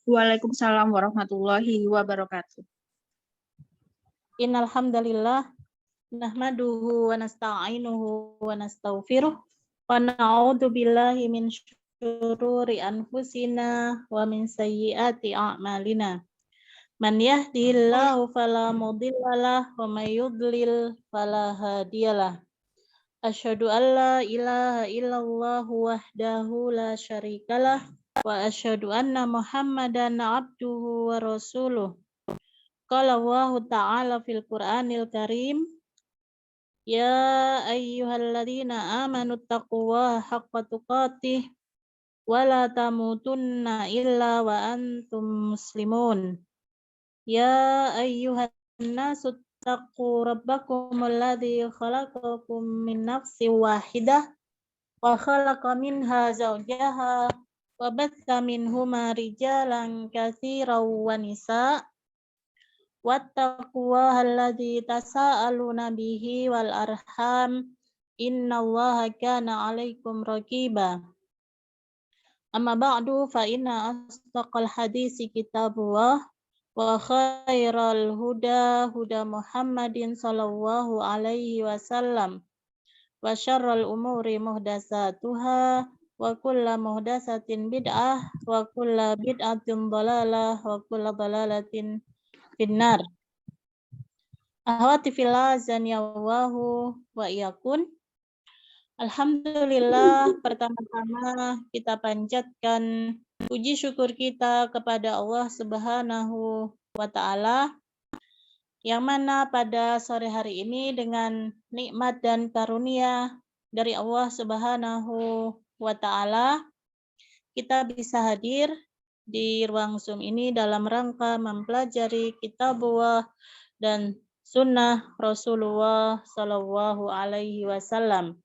Waalaikumsalam warahmatullahi wabarakatuh. Innal hamdalillah nahmaduhu wa nasta'inuhu wa nastaghfiruh wa na'udzu billahi min syururi anfusina wa min sayyiati a'malina. Man yahdihillahu fala mudhillalah wa may yudlil fala hadiyalah. Asyhadu an la ilaha illallah wahdahu la syarikalah wa asyhadu anna Muhammadan abduhu wa rasuluh. Qala Allah ta'ala fil Qur'anil Karim, ya ayyuhalladzina amanu taqullaha haqqa tuqatih wa la tamutunna illa wa antum muslimun. Ya ayyuhan nasu taqu rabbakumul ladzi khalaqakum min nafsin wahidah wa khalaqa minha zawjaha wa batha minhuma rijalan katsiran wa nisaa. Wattaqullaha alladzi tasaaluna bihi wal arham innallaha kana 'alaikum raqiba. Amma ba'du fa inna asdaqal hadisi kitabullah wa khairal huda huda Muhammadin sallallahu alaihi wasallam wa syarral umuri muhdatsatuha wa kullu muhdatsatin bid'ah wa kullu bid'atin dhalalah wa kullu dhalalatin finnar. Ahwati fillah zaniyallahu wa iyakun. Alhamdulillah, pertama-tama kita panjatkan puji syukur kita kepada Allah Subhanahu wa ta'ala, yang mana pada sore hari ini dengan nikmat dan karunia dari Allah Subhanahu wa ta'ala, kita bisa hadir di ruang Zoom ini dalam rangka mempelajari kitabullah dan sunnah Rasulullah Sallallahu Alaihi Wasallam.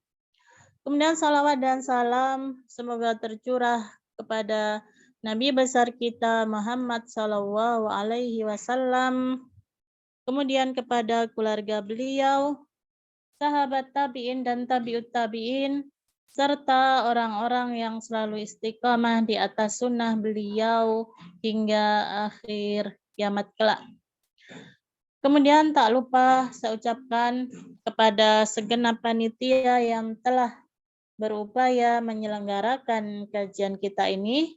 Kemudian salawat dan salam semoga tercurah kepada Nabi besar kita Muhammad Sallallahu Alaihi Wasallam, kemudian kepada keluarga beliau, sahabat tabi'in dan tabi'ut tabi'in, serta orang-orang yang selalu istiqamah di atas sunnah beliau hingga akhir kiamat kelak. Kemudian tak lupa saya ucapkan kepada segenap panitia yang telah berupaya menyelenggarakan kajian kita ini.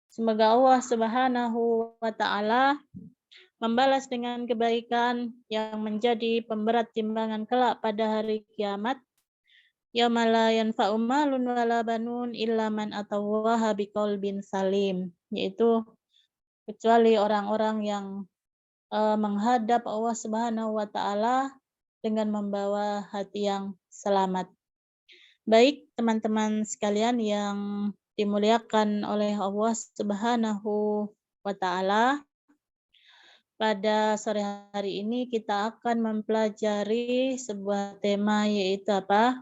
Semoga Allah Subhanahu wa ta'ala membalas dengan kebaikan yang menjadi pemberat timbangan kelak pada hari kiamat. Yauma la yanfa'u malun wala banun illa man atallaha biqalbin salim, yaitu kecuali orang-orang yang menghadap Allah Subhanahu wa ta'ala dengan membawa hati yang selamat. Baik teman-teman sekalian yang dimuliakan oleh Allah Subhanahu wa ta'ala, pada sore hari ini kita akan mempelajari sebuah tema, yaitu apa?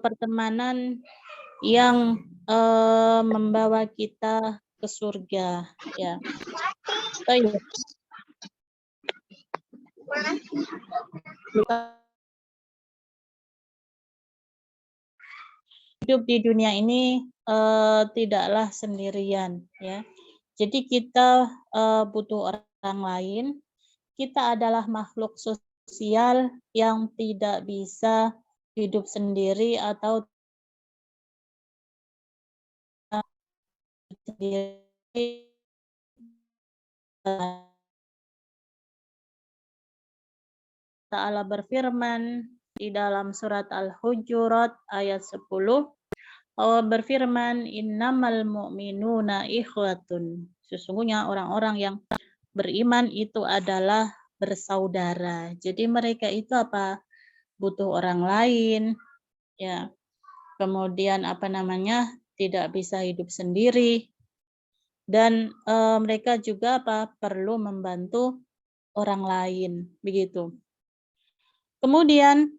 Pertemanan yang membawa kita ke surga, ya. Hidup di dunia ini tidaklah sendirian, ya. Jadi kita butuh orang lain. Kita adalah makhluk sosial yang tidak bisa hidup sendiri atau sendiri. Ta'ala berfirman di dalam surat Al-Hujurat ayat 10, Allah berfirman, innamal mu'minuna ikhwatun. Sesungguhnya orang-orang yang beriman itu adalah bersaudara. Jadi mereka itu apa? Butuh orang lain, ya. Kemudian tidak bisa hidup sendiri, dan mereka juga perlu membantu orang lain, begitu. Kemudian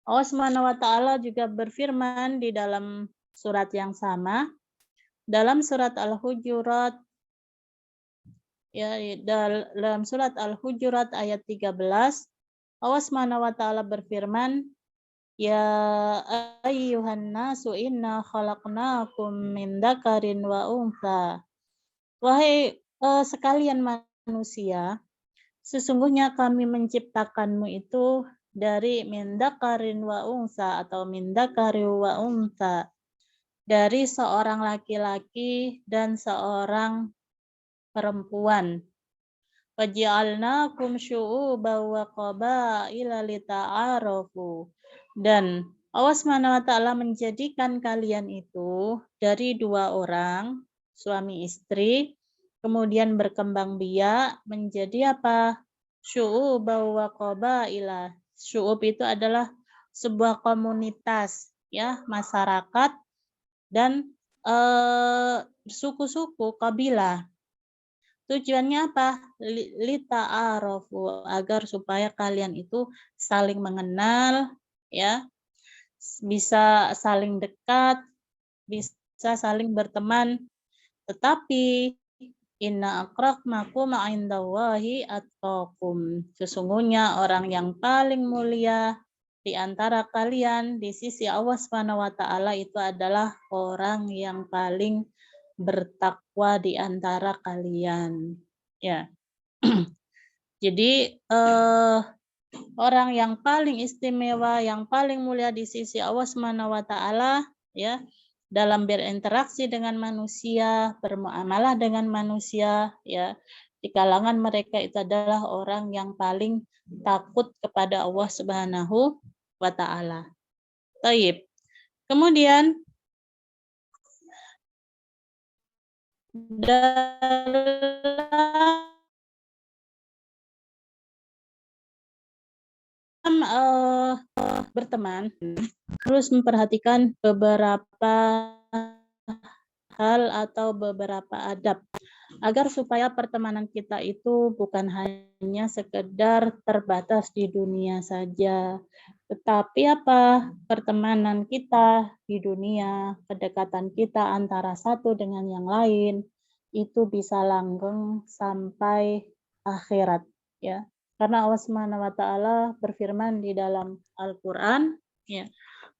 Allah Subhanahu wa ta'ala juga berfirman di dalam surat yang sama, dalam surat Al-Hujurat, ya, dalam surat Al-Hujurat ayat 13, Allah Subhanahu wa ta'ala berfirman, ya ayyuhan nasu inna khalaqnakum min dzakarin wa untha Wahai sekalian manusia, sesungguhnya kami menciptakanmu itu dari min dzakarin wa unsa atau min dzakari wa unsa, dari seorang laki-laki dan seorang perempuan. Waja'alnakum syu'uban wa qabaila lita'arafu. Dan Allah Subhanahu wa taala menjadikan kalian itu dari dua orang, suami istri, kemudian berkembang biak menjadi apa? Syu'uban wa qabaila. Syu'ub itu adalah sebuah komunitas, ya, masyarakat dan suku-suku, kabilah. Tujuannya apa? Lita'arafu, agar supaya kalian itu saling mengenal, ya, bisa saling dekat, bisa saling berteman. Tetapi inna akramakum indallahi atqakum. Sesungguhnya orang yang paling mulia di antara kalian di sisi Allah Subhanahu wa taala itu adalah orang yang paling bertakwa di antara kalian. Ya. Jadi orang yang paling istimewa, yang paling mulia di sisi Allah Subhanahu wa taala, ya, dalam berinteraksi dengan manusia, bermuamalah dengan manusia, ya, di kalangan mereka itu adalah orang yang paling takut kepada Allah Subhanahu wa taala. Taib. Kemudian dalam berteman harus memperhatikan beberapa hal atau beberapa adab agar supaya pertemanan kita itu bukan hanya sekedar terbatas di dunia saja, tetapi apa? Pertemanan kita di dunia, kedekatan kita antara satu dengan yang lain itu bisa langgeng sampai akhirat, ya. Karena Allah Subhanahu wa taala berfirman di dalam Al-Qur'an, ya.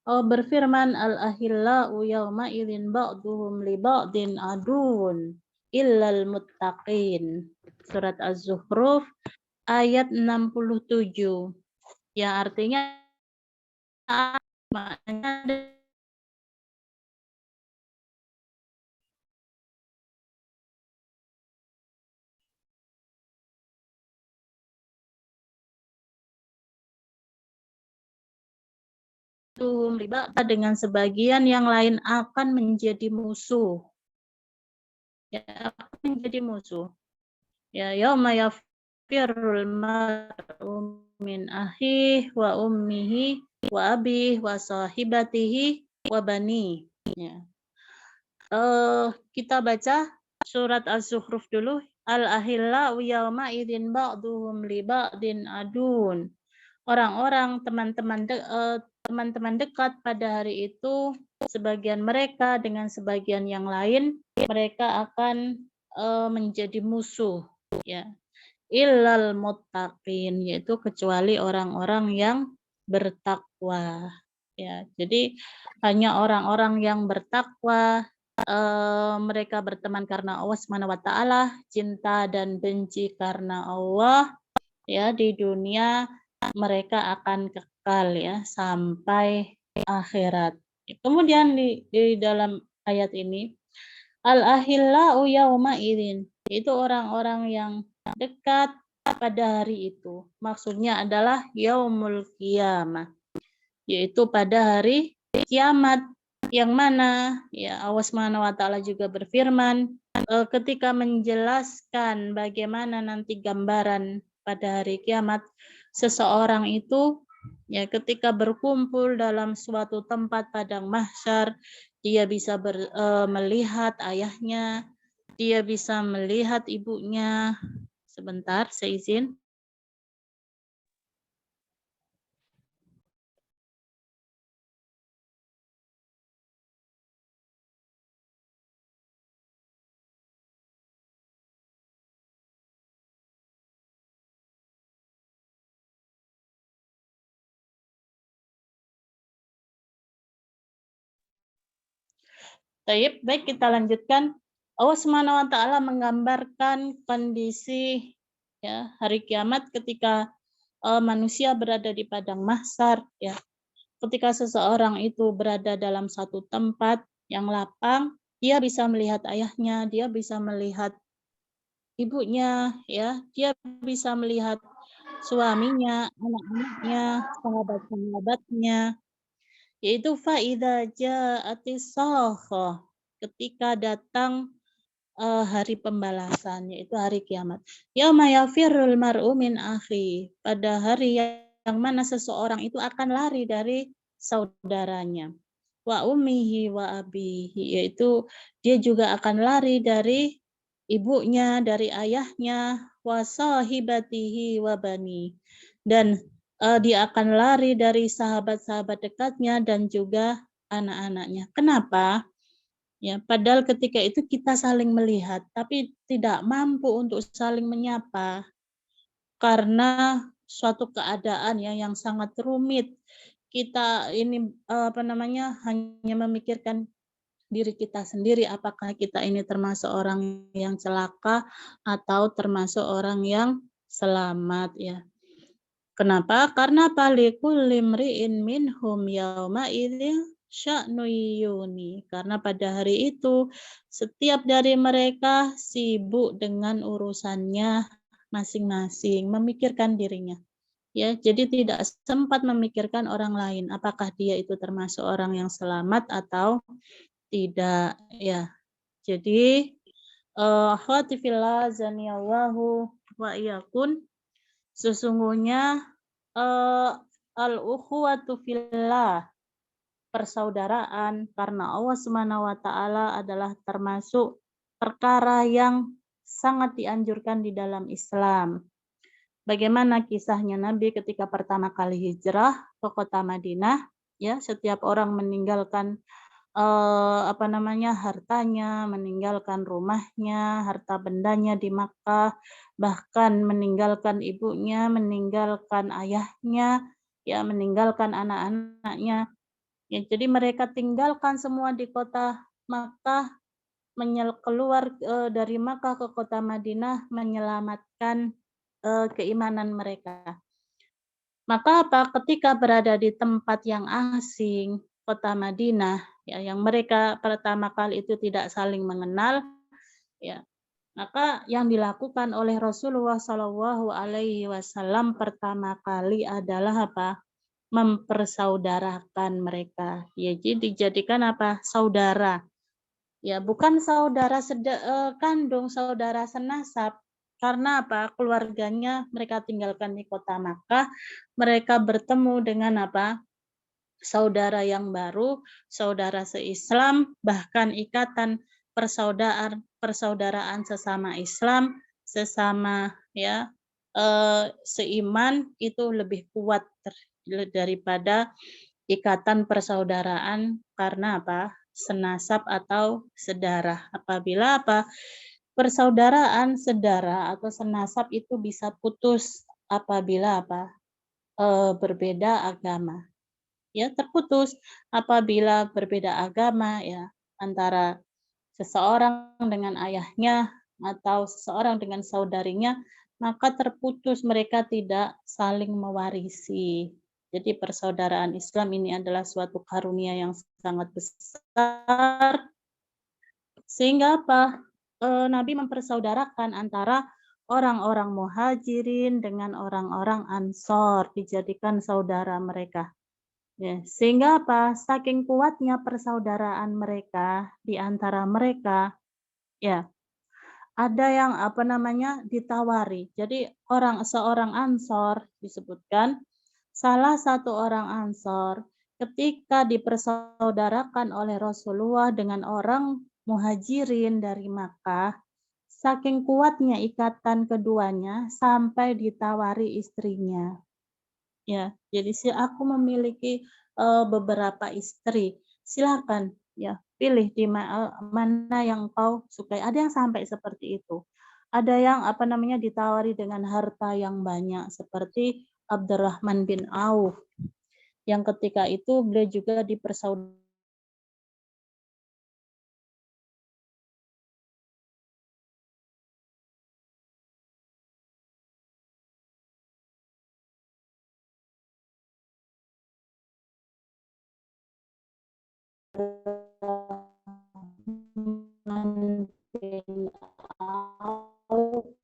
Allah berfirman, al-ahillau yawma idzin ba'duhum li ba'din aduun illal muttaqin. Surat Az-Zukhruf ayat 67. Yang artinya maknanya riba dengan sebagian yang lain akan menjadi musuh. Ya, akan menjadi musuh. Ya, yauma yafirrul mar'u min ahihi wa ummihi wa abihi wa sahibatihi wa bani. Ya. Kita baca surat Az-Zukhruf dulu. Al-ahillau yawma idzin ba'duhum li ba'din adun. Orang-orang teman-teman dekat pada hari itu, sebagian mereka dengan sebagian yang lain, mereka akan menjadi musuh, ya. Illal muttaqin, yaitu kecuali orang-orang yang bertakwa, ya. Jadi hanya orang-orang yang bertakwa, mereka berteman karena Allah Subhanahu wa taala, cinta dan benci karena Allah, ya, di dunia mereka akan kekal, ya, sampai akhirat. Kemudian di dalam ayat ini, al-ahillau yauma idzin, itu orang-orang yang dekat pada hari itu. Maksudnya adalah yaumul qiyamah, yaitu pada hari kiamat, yang mana, ya, Allah Subhanahu wa taala juga berfirman ketika menjelaskan bagaimana nanti gambaran pada hari kiamat, seseorang itu, ya, ketika berkumpul dalam suatu tempat padang mahsyar, dia bisa melihat ayahnya, dia bisa melihat ibunya. Sebentar, saya izin. Baik, kita lanjutkan. Allah Subhanahu wa taala menggambarkan kondisi ya hari kiamat ketika manusia berada di padang mahsyar ya. Ketika seseorang itu berada dalam satu tempat yang lapang, dia bisa melihat ayahnya, dia bisa melihat ibunya ya, dia bisa melihat suaminya, anak-anaknya, sahabat-sahabatnya, yaitu faida ja'atis shakhah, ketika datang hari pembalasan, yaitu hari kiamat. Yauma yafirrul mar'u min akhi, pada hari yang mana seseorang itu akan lari dari saudaranya. Wa ummihi wa abihi, yaitu dia juga akan lari dari ibunya, dari ayahnya, wa sahibatihi wa bani. Dan dia akan lari dari sahabat-sahabat dekatnya dan juga anak-anaknya. Kenapa? Ya, padahal ketika itu kita saling melihat, tapi tidak mampu untuk saling menyapa karena suatu keadaan ya yang sangat rumit. Kita ini hanya memikirkan diri kita sendiri, apakah kita ini termasuk orang yang celaka atau termasuk orang yang selamat ya. Kenapa? Karena palikul limri'in minhum yauma idzin sya'nu yuni. Karena pada hari itu setiap dari mereka sibuk dengan urusannya masing-masing, memikirkan dirinya. Ya, jadi tidak sempat memikirkan orang lain, apakah dia itu termasuk orang yang selamat atau tidak ya. Jadi akhwati fillah zaniyallahu wa iyakun, sesungguhnya al-ukhuwatu fillah, persaudaraan karena Allah Subhanahu wa taala adalah termasuk perkara yang sangat dianjurkan di dalam Islam. Bagaimana kisahnya Nabi ketika pertama kali hijrah ke kota Madinah, ya, setiap orang meninggalkan hartanya, meninggalkan rumahnya, harta bendanya di Makkah, bahkan meninggalkan ibunya, meninggalkan ayahnya, ya, meninggalkan anak-anaknya. Ya, jadi mereka tinggalkan semua di kota Makkah, keluar dari Makkah ke kota Madinah menyelamatkan keimanan mereka. Maka apa? Ketika berada di tempat yang asing, kota Madinah, ya, yang mereka pertama kali itu tidak saling mengenal, ya, maka yang dilakukan oleh Rasulullah Shallallahu Alaihi Wasallam pertama kali adalah apa? Mempersaudarakan mereka. Ya, jadi dijadikan apa? Saudara. Ya, bukan saudara kandung, saudara senasab. Karena apa? Keluarganya mereka tinggalkan di kota Makkah, mereka bertemu dengan apa? Saudara yang baru, saudara seislam, bahkan ikatan persaudaraan sesama Islam, sesama ya seiman itu lebih kuat daripada ikatan persaudaraan karena apa? Senasab atau sedarah. Apabila apa? Persaudaraan sedara atau senasab itu bisa putus apabila apa? Berbeda agama. Ya, terputus apabila berbeda agama ya antara seseorang dengan ayahnya atau seseorang dengan saudarinya, maka terputus, mereka tidak saling mewarisi. Jadi persaudaraan Islam ini adalah suatu karunia yang sangat besar, sehingga apa? Nabi mempersaudarakan antara orang-orang Muhajirin dengan orang-orang Ansor, dijadikan saudara mereka. Ya, sehingga apa? Saking kuatnya persaudaraan mereka di antara mereka, ya, ada yang ditawari. Jadi seorang Ansor disebutkan, salah satu orang Ansor ketika dipersaudarakan oleh Rasulullah dengan orang Muhajirin dari Makkah, saking kuatnya ikatan keduanya sampai ditawari istrinya. Ya, jadi aku memiliki beberapa istri. Silakan ya, pilih mana yang kau sukai. Ada yang sampai seperti itu. Ada yang ditawari dengan harta yang banyak seperti Abdurrahman bin Auf yang ketika itu beliau juga dipersaudarakan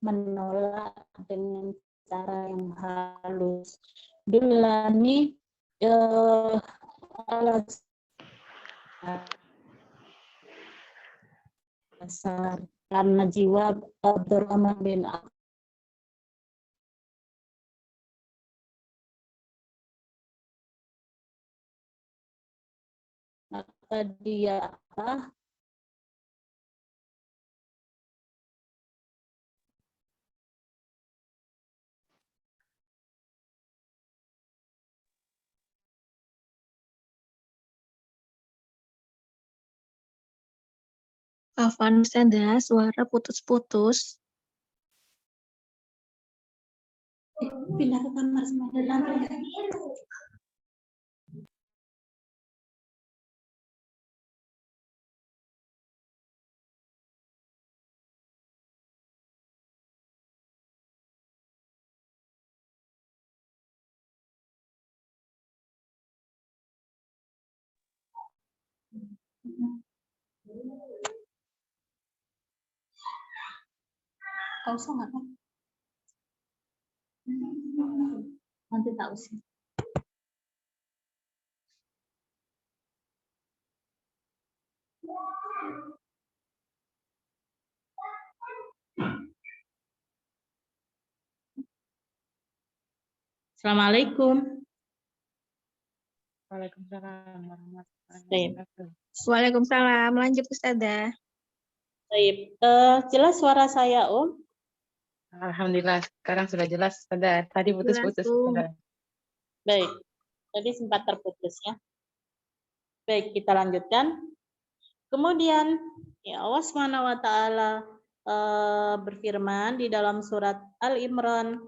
menolak dengan cara yang halus. Dulani dasar karena jiwa Abdurrahman bin Auf, maka dia apa? Afwan Ustazah, suara putus-putus. Pindah ke kamar semuanya. Kau usah nggak kan? Nanti tak usah. Assalamualaikum. Waalaikumsalam warahmatullahi Baik. wabarakatuh. Waalaikumsalam. Lanjut Ustazah. Baik. Jelas suara saya, Om? Alhamdulillah, sekarang sudah jelas. Tadi putus-putus. Jelas, Baik. Tadi sempat terputus ya. Baik, kita lanjutkan. Kemudian ya Allah Subhanahu wa taala berfirman di dalam surat Al-Imran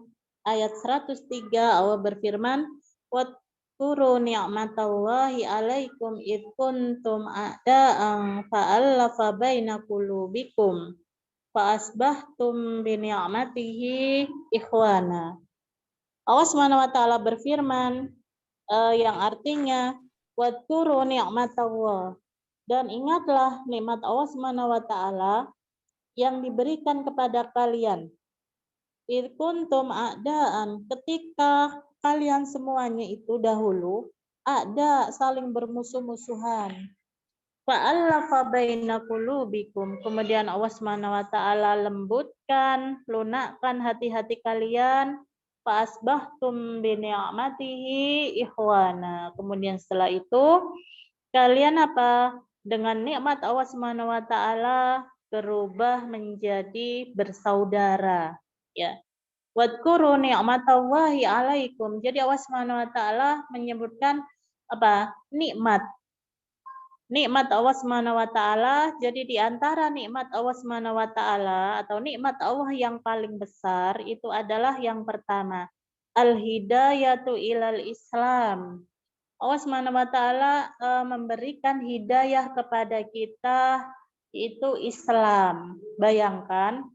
ayat 103. Allah berfirman, "Wadhkuru ni'matallahi 'alaikum id kuntum a'da'an fa'alafa baina qulubikum fa asbahtum bi ni'matihi ikhwana." Allah Subhanahu wa taala berfirman yang artinya wadhkuru ni'matallah, dan ingatlah nikmat Allah Subhanahu wa taala yang diberikan kepada kalian. Id kuntum a'daan, ketika kalian semuanya itu dahulu ada saling bermusuh-musuhan. Fa'alafa baina qulubikum, kemudian Allah Subhanahu wa taala lembutkan, lunakkan hati-hati kalian. Fa'asbahtum bi ni'matihi ikhwana. Kemudian setelah itu kalian apa? Dengan nikmat Allah Subhanahu wa taala berubah menjadi bersaudara, ya. Wadhkuru ni'matallahi 'alaikum. Jadi Allah Subhanahu wa taala menyebutkan apa? Nikmat. Nikmat Allah Subhanahu wa taala. Jadi di antara nikmat Allah Subhanahu wa taala atau nikmat Allah yang paling besar itu adalah yang pertama, al-hidayatu ilal Islam. Allah Subhanahu wa taala memberikan hidayah kepada kita, yaitu Islam. Bayangkan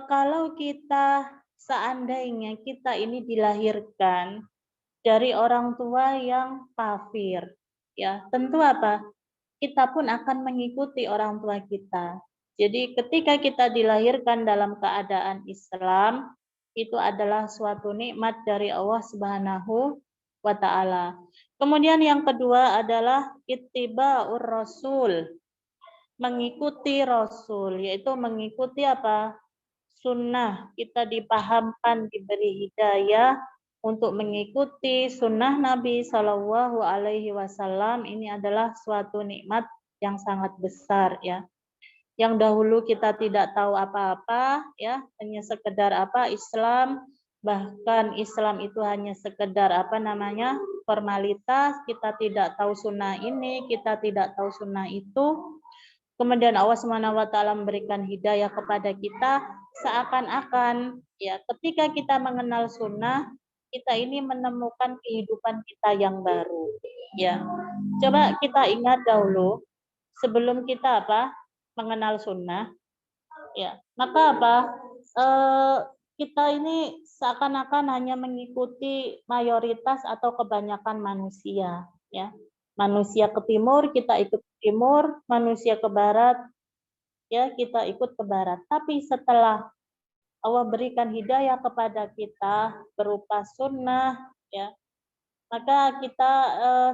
kalau kita seandainya kita ini dilahirkan dari orang tua yang kafir, ya tentu apa? Kita pun akan mengikuti orang tua kita. Jadi ketika kita dilahirkan dalam keadaan Islam, itu adalah suatu nikmat dari Allah Subhanahu wa taala. Kemudian yang kedua adalah ittiba'ur rasul. Mengikuti Rasul, yaitu mengikuti apa? Sunnah. Kita dipahamkan, diberi hidayah untuk mengikuti sunnah Nabi Shallallahu Alaihi Wasallam. Ini adalah suatu nikmat yang sangat besar, ya. Yang dahulu kita tidak tahu apa-apa, ya, hanya sekedar apa Islam, bahkan Islam itu hanya sekedar apa namanya formalitas. Kita tidak tahu sunnah ini, kita tidak tahu sunnah itu. Kemudian Allah Subhanahu wa taala memberikan hidayah kepada kita, seakan-akan ya ketika kita mengenal sunnah, kita ini menemukan kehidupan kita yang baru, ya. Coba kita ingat dahulu sebelum kita apa? Mengenal sunnah, ya. Maka apa? Kita ini seakan-akan hanya mengikuti mayoritas atau kebanyakan manusia, ya. Manusia ke timur, kita ikut ke timur, manusia ke barat, ya kita ikut ke barat. Tapi setelah Allah berikan hidayah kepada kita berupa sunnah, ya, maka kita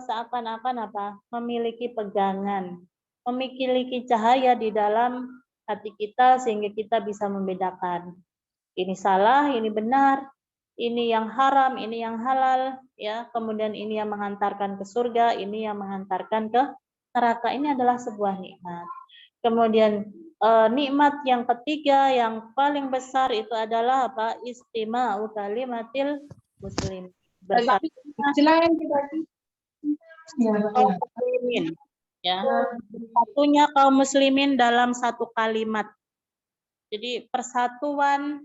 seakan-akan apa? Memiliki pegangan, memiliki cahaya di dalam hati kita sehingga kita bisa membedakan ini salah, ini benar, ini yang haram, ini yang halal, ya. Kemudian ini yang mengantarkan ke surga, ini yang mengantarkan ke neraka. Ini adalah sebuah nikmat. Kemudian nikmat yang ketiga yang paling besar itu adalah apa? Istima'u kalimatil muslim. Bersatu kaum muslimin, ya. Satunya kaum muslimin dalam satu kalimat. Jadi persatuan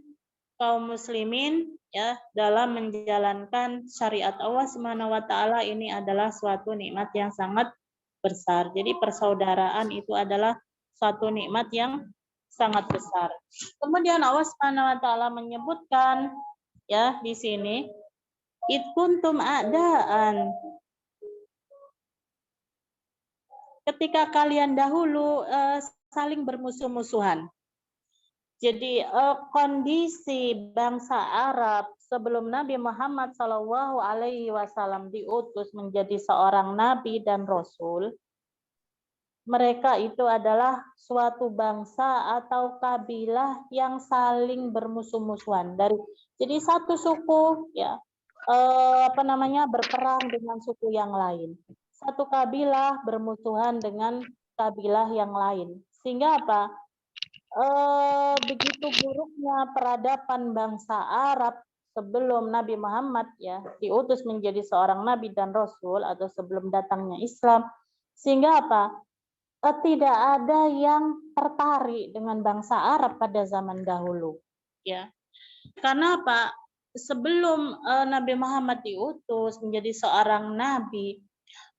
kaum muslimin, ya, dalam menjalankan syariat Allah Subhanahu wa taala ini adalah suatu nikmat yang sangat besar. Jadi persaudaraan itu adalah suatu nikmat yang sangat besar. Kemudian Allah Subhanahu wa taala menyebutkan, ya, di sini id kuntum a'daan. Ketika kalian dahulu saling bermusuh-musuhan. Jadi kondisi bangsa Arab sebelum Nabi Muhammad SAW diutus menjadi seorang nabi dan rasul, mereka itu adalah suatu bangsa atau kabilah yang saling bermusuh-musuhan. Jadi satu suku, ya, berperang dengan suku yang lain. Satu kabilah bermusuhan dengan kabilah yang lain. Sehingga apa? Begitu buruknya peradaban bangsa Arab sebelum Nabi Muhammad, ya, diutus menjadi seorang nabi dan rasul atau sebelum datangnya Islam, sehingga apa? Tidak ada yang tertarik dengan bangsa Arab pada zaman dahulu, ya. Karena apa? Sebelum Nabi Muhammad diutus menjadi seorang nabi,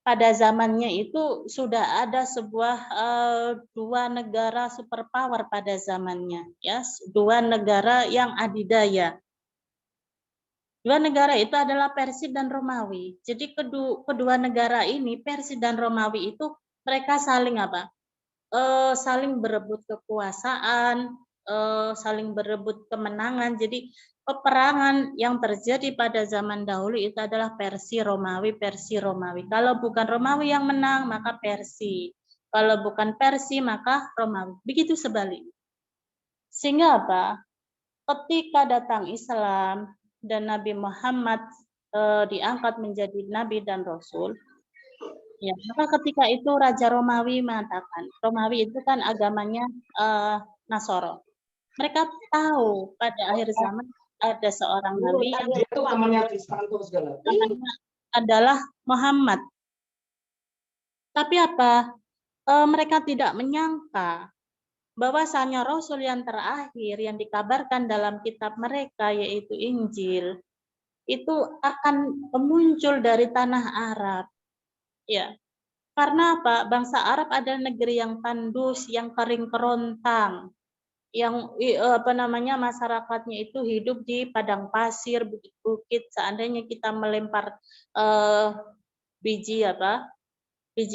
pada zamannya itu sudah ada sebuah dua negara superpower pada zamannya, ya, dua negara yang adidaya. Dua negara itu adalah Persia dan Romawi. Jadi kedua negara ini, Persia dan Romawi itu mereka saling apa? Saling berebut kekuasaan, saling berebut kemenangan. Jadi peperangan yang terjadi pada zaman dahulu itu adalah Persia Romawi. Kalau bukan Romawi yang menang, maka Persia. Kalau bukan Persia, maka Romawi. Begitu sebaliknya. Sehingga apa? Ketika datang Islam dan Nabi Muhammad diangkat menjadi nabi dan rasul, ya, maka ketika itu Raja Romawi mengatakan, Romawi itu kan agamanya Nasoro. Mereka tahu pada akhir zaman ada seorang nabi yang namanya adalah Muhammad. Tapi apa? Mereka tidak menyangka bahwasanya Rasul yang terakhir yang dikabarkan dalam kitab mereka yaitu Injil itu akan muncul dari tanah Arab. Ya. Karena apa? Bangsa Arab adalah negeri yang tandus, yang kering kerontang, yang masyarakatnya itu hidup di padang pasir, bukit-bukit. Seandainya kita melempar biji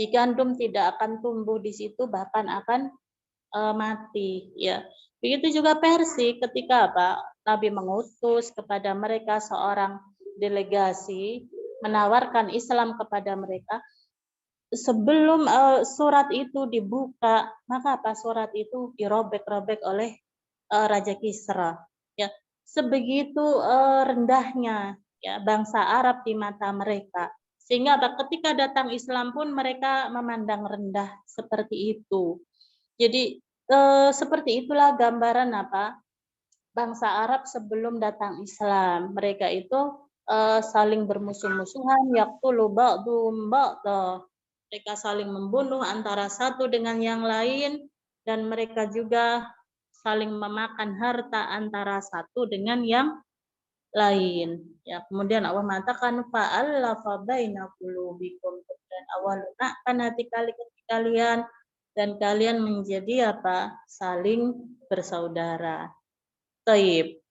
gandum tidak akan tumbuh di situ, bahkan akan mati. Ya, begitu juga Persia ketika Nabi mengutus kepada mereka seorang delegasi menawarkan Islam kepada mereka. Sebelum surat itu dibuka, maka surat itu dirobek-robek oleh Raja Kisra. Ya, sebegitu rendahnya, ya, bangsa Arab di mata mereka. Sehingga ketika datang Islam pun mereka memandang rendah seperti itu. Jadi seperti itulah gambaran bangsa Arab sebelum datang Islam. Mereka itu saling bermusuh-musuhan, yaqtulu ba'dhum ba'dha. Mereka saling membunuh antara satu dengan yang lain, dan mereka juga saling memakan harta antara satu dengan yang lain. Ya, kemudian Allah mengatakan fa'alafa baina qulubikum, dan Allah lunakkan hati kalian dan kalian menjadi saling bersaudara. Taib.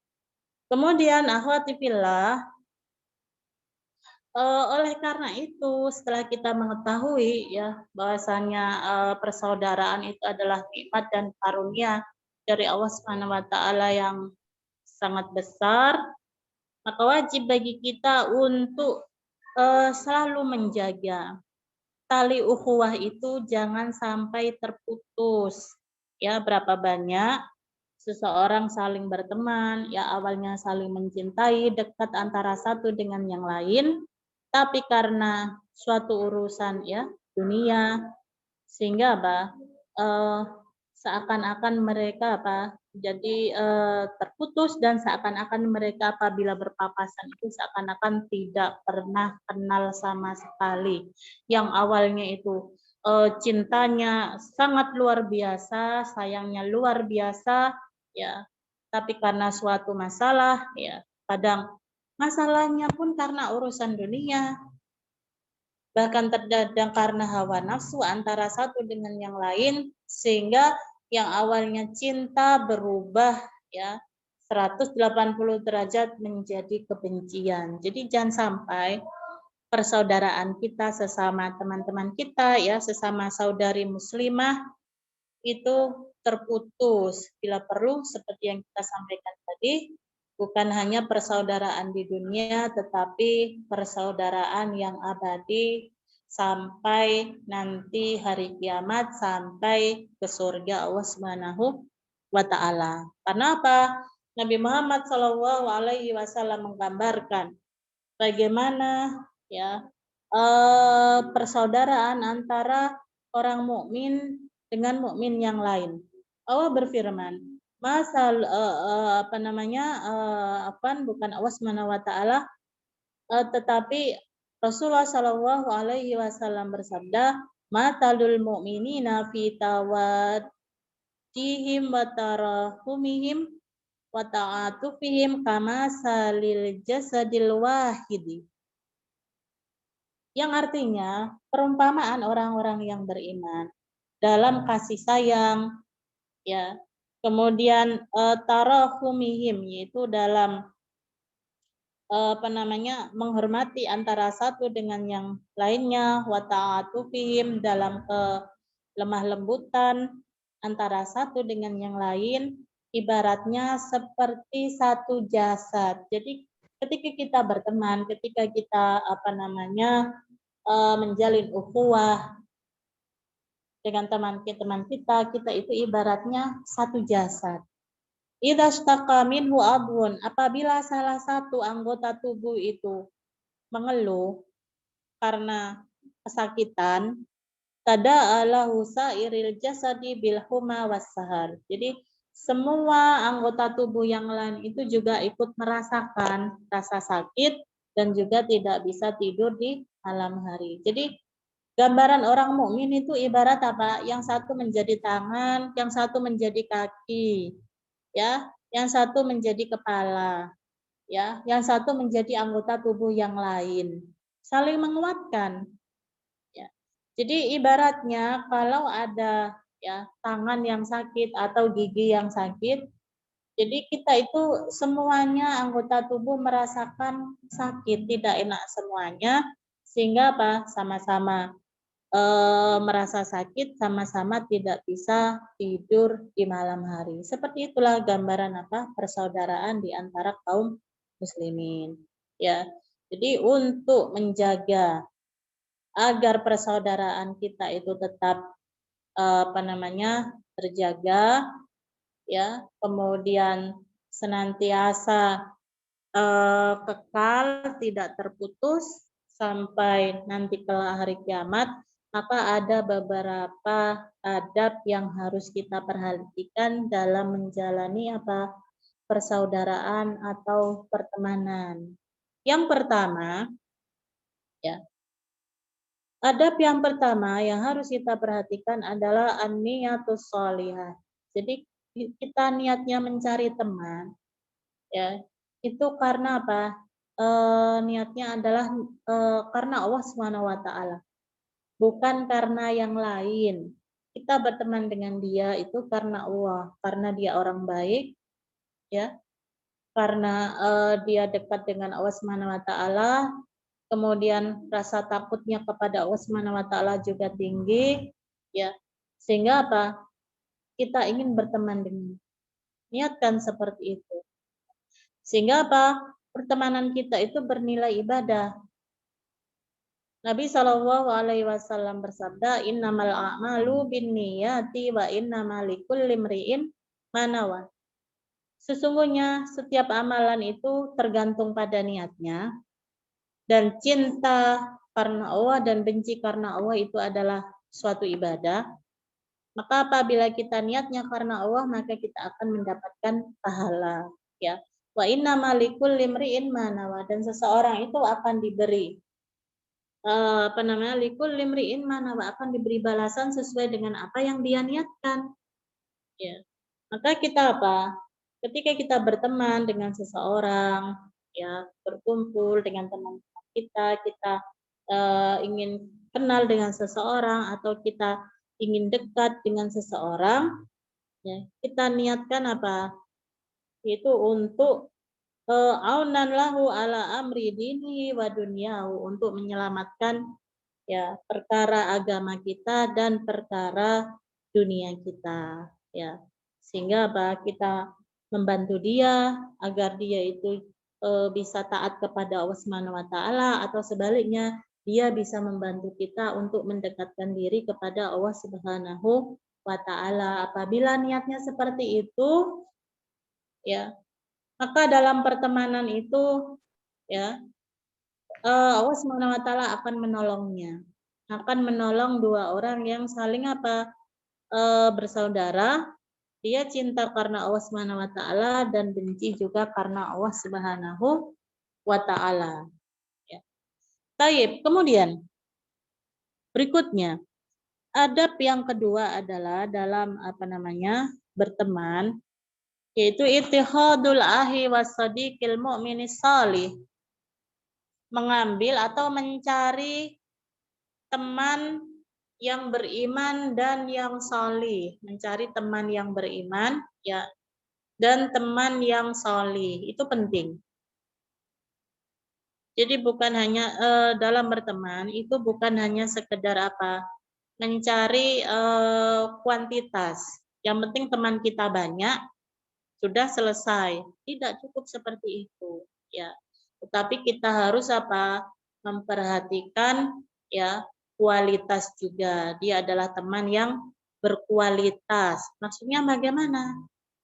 Kemudian akhwati fillah, Oleh karena itu, setelah kita mengetahui ya bahwasanya persaudaraan itu adalah nikmat dan karunia dari Allah Subhanahu wa taala yang sangat besar, maka wajib bagi kita untuk selalu menjaga tali ukhuwah itu jangan sampai terputus. Ya, berapa banyak seseorang saling berteman, ya awalnya saling mencintai, dekat antara satu dengan yang lain, tapi karena suatu urusan ya dunia sehingga apa eh, seakan-akan mereka apa jadi terputus dan seakan-akan mereka apabila berpapasan itu seakan-akan tidak pernah kenal sama sekali. Yang awalnya itu cintanya sangat luar biasa, sayangnya luar biasa, ya. Tapi karena suatu masalah, ya, kadang masalahnya pun karena urusan dunia, bahkan terkadang karena hawa nafsu antara satu dengan yang lain, sehingga yang awalnya cinta berubah ya 180 derajat menjadi kebencian. Jadi jangan sampai persaudaraan kita sesama teman-teman kita ya, sesama saudari muslimah itu terputus. Bila perlu seperti yang kita sampaikan tadi, bukan hanya persaudaraan di dunia tetapi persaudaraan yang abadi sampai nanti hari kiamat, sampai ke surga Allah Subhanahu wa taala. Karena apa? Nabi Muhammad Shallallahu alaihi wasallam menggambarkan bagaimana ya persaudaraan antara orang mukmin dengan mukmin yang lain. Allah berfirman, masal apa namanya bukan Allah Subhanahu wa taala tetapi Rasulullah Shallallahu alaihi wasallam bersabda, matalul mu'minina fi tawaddihim wa tarahumihim wa ta'atufihim kama salil jasadil wahidi. Yang artinya perumpamaan orang-orang yang beriman dalam kasih sayang, ya, kemudian tarahumihim yaitu dalam menghormati antara satu dengan yang lainnya, wa ta'atufihim dalam lemah lembutan antara satu dengan yang lain, ibaratnya seperti satu jasad. Jadi ketika kita berteman, ketika kita menjalin ukhuwah dengan teman-teman kita itu ibaratnya satu jasad. Idza shtaka minhu abun, apabila salah satu anggota tubuh itu mengeluh karena kesakitan, tada'alahu sairil jasadi bil huma was sahar. Jadi semua anggota tubuh yang lain itu juga ikut merasakan rasa sakit dan juga tidak bisa tidur di malam hari. Jadi gambaran orang mukmin itu ibarat apa? Yang satu menjadi tangan, yang satu menjadi kaki, ya, yang satu menjadi kepala, ya, yang satu menjadi anggota tubuh yang lain, saling menguatkan. Ya. Jadi ibaratnya kalau ada ya tangan yang sakit atau gigi yang sakit, jadi kita itu semuanya anggota tubuh merasakan sakit, tidak enak semuanya, sehingga apa? Sama-sama merasa sakit, sama-sama tidak bisa tidur di malam hari. Seperti itulah gambaran apa? Persaudaraan di antara kaum muslimin. Ya. Jadi untuk menjaga agar persaudaraan kita itu tetap terjaga ya, kemudian senantiasa kekal, tidak terputus sampai nanti ke hari kiamat, maka ada beberapa adab yang harus kita perhatikan dalam menjalani persaudaraan atau pertemanan. Yang pertama, ya, adab yang pertama yang harus kita perhatikan adalah an-niyatus sholihah. Jadi kita niatnya mencari teman, ya, itu karena apa? Niatnya adalah karena Allah Subhanahu wa taala, bukan karena yang lain. Kita berteman dengan dia itu karena Allah, karena dia orang baik, ya, karena dia dekat dengan Allah Subhanahu wa taala, kemudian rasa takutnya kepada Allah Subhanahu wa taala juga tinggi, ya. Sehingga apa? Kita ingin berteman dengan. Niatkan seperti itu. Sehingga apa? Pertemanan kita itu bernilai ibadah. Nabi Shallallahu Alaihi Wasallam bersabda, Innamal a'malu binniyati wa innamal likulli imri'in ma nawa. Sesungguhnya setiap amalan itu tergantung pada niatnya, dan cinta karena Allah dan benci karena Allah itu adalah suatu ibadah. Maka apabila kita niatnya karena Allah, maka kita akan mendapatkan pahala. Ya, wa innamal likulli imri'in ma nawa, dan seseorang itu akan diberi likul limriin mana akan diberi balasan sesuai dengan apa yang dia niatkan, ya. Maka kita apa? Ketika kita berteman dengan seseorang, ya, berkumpul dengan teman kita ingin kenal dengan seseorang atau kita ingin dekat dengan seseorang, ya, kita niatkan apa? Itu untuk aunan lahu ala amri dini wa dunyahu, untuk menyelamatkan, ya, perkara agama kita dan perkara dunia kita, ya. Sehingga apa? Kita membantu dia agar dia itu bisa taat kepada Allah Subhanahu wa taala, atau sebaliknya dia bisa membantu kita untuk mendekatkan diri kepada Allah Subhanahu wa taala. Apabila niatnya seperti itu, ya, maka dalam pertemanan itu, ya, Allah Subhanahu wa taala akan menolongnya. Akan menolong dua orang yang saling apa? Bersaudara. Dia cinta karena Allah Subhanahu wa taala dan benci juga karena Allah Subhanahu wa taala. Ya. Taib. Kemudian berikutnya, adab yang kedua adalah dalam berteman, yaitu ittihadul ahi wasadiqil mu'minis salih. Mengambil atau mencari teman yang beriman dan yang salih. Mencari teman yang beriman, ya, dan teman yang salih. Itu penting. Jadi bukan hanya dalam berteman itu bukan hanya sekedar apa? Mencari kuantitas. Yang penting teman kita banyak, sudah selesai. Tidak cukup seperti itu, ya. Tetapi kita harus apa? Memperhatikan, ya, kualitas juga. Dia adalah teman yang berkualitas. Maksudnya bagaimana?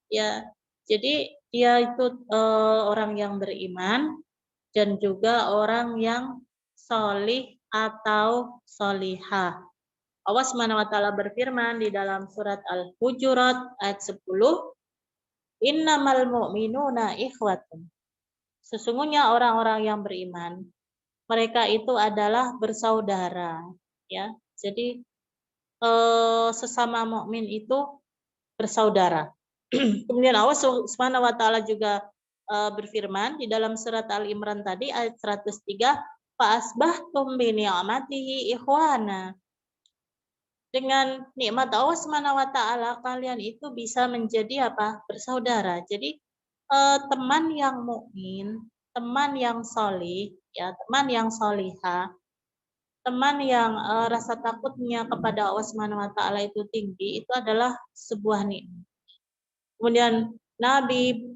Ya, jadi dia itu orang yang beriman dan juga orang yang solih atau solihah. Allah Subhanahu wa taala berfirman di dalam surat Al-Hujurat ayat 10, Innamal mu'minuna ikhwatun. Sesungguhnya orang-orang yang beriman, mereka itu adalah bersaudara, ya. Jadi sesama mukmin itu bersaudara. Kemudian Allah Subhanahu wa taala juga berfirman di dalam surat Al-Imran tadi ayat 103, fa asbahtum bi ni'matihi ikhwana. Dengan nikmat Allah Subhanahu wa taala kalian itu bisa menjadi apa? Bersaudara. Jadi teman yang mukmin, teman yang solih, ya, teman yang solihah, teman yang rasa takutnya kepada Allah Subhanahu wa taala itu tinggi, itu adalah sebuah nikmat. Kemudian Nabi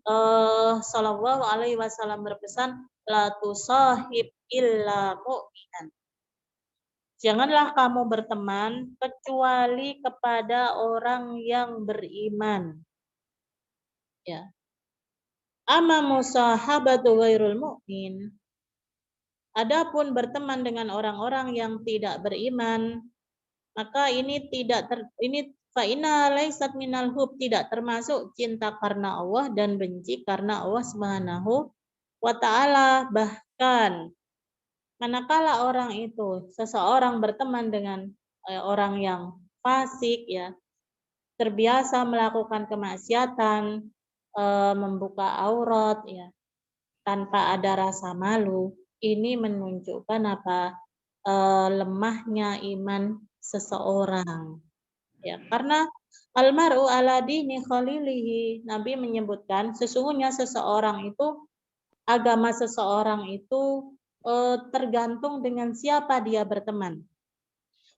Shallallahu Alaihi Wasallam berpesan, la tusahib illa mu'minan. Janganlah kamu berteman kecuali kepada orang yang beriman. Ya. Amma musahabatu ghairul mu'min. Adapun berteman dengan orang-orang yang tidak beriman, maka ini fa'ina laisat minal hub, tidak termasuk cinta karena Allah dan benci karena Allah Subhanahu wa taala. Bahkan manakala orang itu, seseorang berteman dengan orang yang fasik, ya, terbiasa melakukan kemaksiatan, membuka aurat, ya, tanpa ada rasa malu, ini menunjukkan apa? Lemahnya iman seseorang, ya, karena almaru ala dini khalilihi. Nabi menyebutkan sesungguhnya seseorang itu, agama seseorang itu tergantung dengan siapa dia berteman.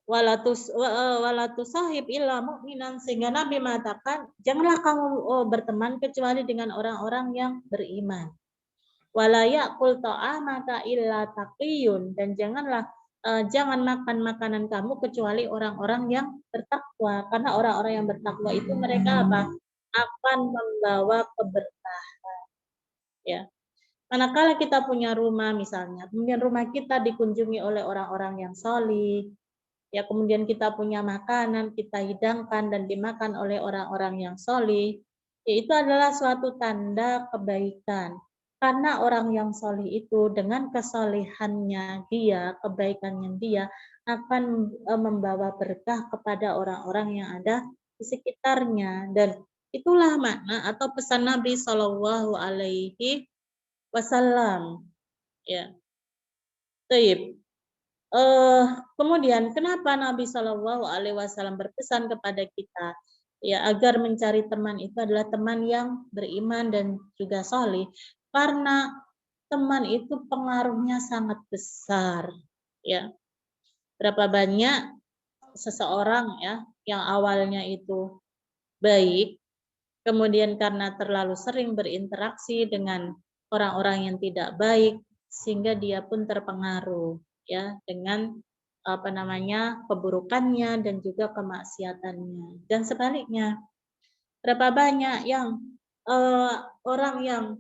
Walatusahib illa mu'minan, sehingga Nabi mengatakan janganlah kamu berteman kecuali dengan orang-orang yang beriman. Wala ya'kul ta'amaka illa taqiyun, dan jangan makan makanan kamu kecuali orang-orang yang bertakwa, karena orang-orang yang bertakwa itu mereka apa? Akan membawa keberkahan. Ya. Manakala kita punya rumah misalnya, kemudian rumah kita dikunjungi oleh orang-orang yang solih, ya, kemudian kita punya makanan, kita hidangkan dan dimakan oleh orang-orang yang solih, ya, itu adalah suatu tanda kebaikan. Karena orang yang solih itu dengan kesolehannya dia, kebaikannya dia akan membawa berkah kepada orang-orang yang ada di sekitarnya. Dan itulah makna atau pesan Nabi Shallallahu Alaihi Wasallam. Ya, Taib. Kemudian kenapa Nabi Shallallahu Alaihi Wasallam berpesan kepada kita, ya, agar mencari teman itu adalah teman yang beriman dan juga solih, karena teman itu pengaruhnya sangat besar. Ya, berapa banyak seseorang, ya, yang awalnya itu baik, kemudian karena terlalu sering berinteraksi dengan orang-orang yang tidak baik, sehingga dia pun terpengaruh, ya, dengan keburukannya dan juga kemaksiatannya. Dan sebaliknya, berapa banyak yang orang yang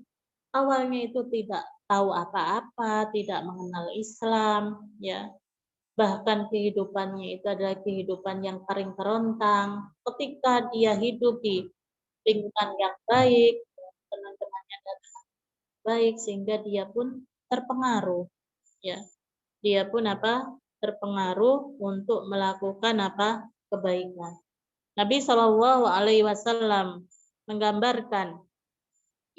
awalnya itu tidak tahu apa-apa, tidak mengenal Islam, ya, bahkan kehidupannya itu adalah kehidupan yang kering kerontang. Ketika dia hidup di lingkungan yang baik, teman-temannya adalah baik, sehingga dia pun terpengaruh, ya, dia pun terpengaruh untuk melakukan kebaikan. Nabi Shallallahu Alaihi Wasallam menggambarkan,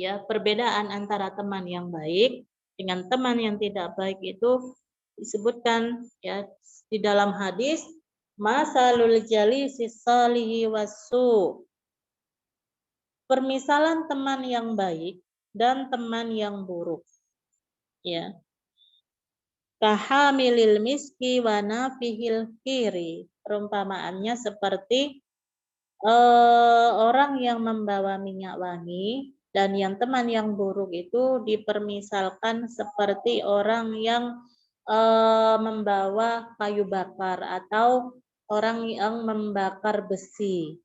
ya, perbedaan antara teman yang baik dengan teman yang tidak baik itu disebutkan, ya, di dalam hadis, masalul jalisi salihi wasu, permisalan teman yang baik dan teman yang buruk, ya, kahamilil miski wa nafihil kiri, perumpamaannya seperti orang yang membawa minyak wangi, dan yang teman yang buruk itu dipermisalkan seperti orang yang membawa kayu bakar atau orang yang membakar besi.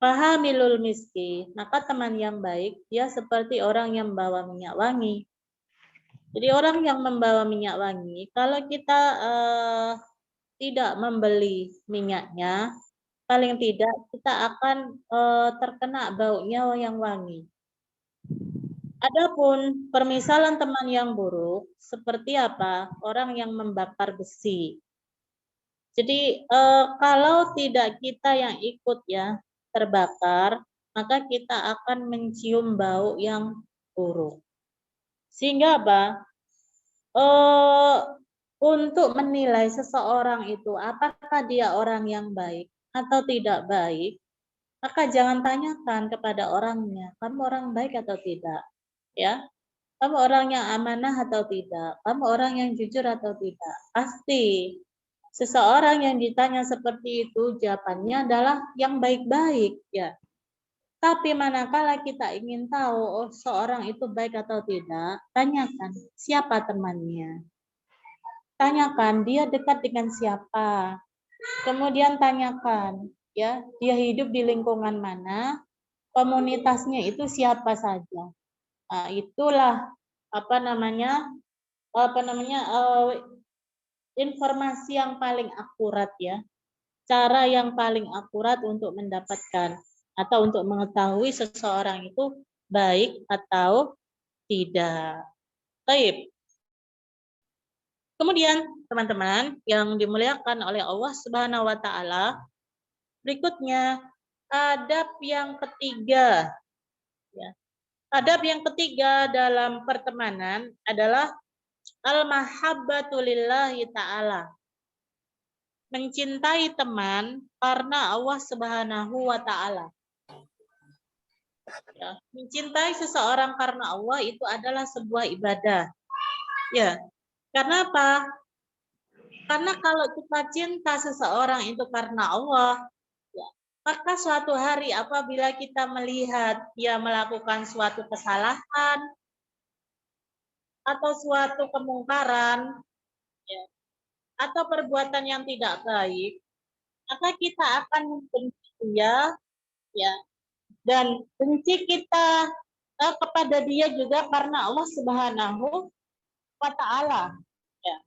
Fahamilul miski, maka teman yang baik dia seperti orang yang membawa minyak wangi. Jadi orang yang membawa minyak wangi, kalau kita tidak membeli minyaknya, paling tidak kita akan terkena baunya yang wangi. Adapun permisalan teman yang buruk seperti apa? Orang yang membakar besi. Jadi kalau tidak kita yang ikut, ya, terbakar, maka kita akan mencium bau yang buruk. Sehingga untuk menilai seseorang itu apakah dia orang yang baik atau tidak baik, maka jangan tanyakan kepada orangnya, kamu orang baik atau tidak, ya, kamu orang yang amanah atau tidak, kamu orang yang jujur atau tidak. Pasti seseorang yang ditanya seperti itu jawabannya adalah yang baik-baik, ya. Tapi manakala kita ingin tahu seorang itu baik atau tidak, tanyakan siapa temannya. Tanyakan dia dekat dengan siapa. Kemudian tanyakan, ya, dia hidup di lingkungan mana, komunitasnya itu siapa saja. Nah, itulah informasi yang paling akurat, ya. Cara yang paling akurat untuk mendapatkan atau untuk mengetahui seseorang itu baik atau tidak. Baik. Kemudian teman-teman yang dimuliakan oleh Allah Subhanahu wa taala, berikutnya adab yang ketiga, ya. Adab yang ketiga dalam pertemanan adalah al-mahabbatu lillahi ta'ala. Mencintai teman karena Allah Subhanahu wa taala. Ya, mencintai seseorang karena Allah itu adalah sebuah ibadah. Ya, karena apa? Karena kalau kita cinta seseorang itu karena Allah, ya, maka suatu hari apabila kita melihat dia melakukan suatu kesalahan atau suatu kemungkaran, ya, atau perbuatan yang tidak baik, maka kita akan membenci dia, ya, dan benci kita kepada dia juga karena Allah Subhanahu wa Ta'ala. Ya.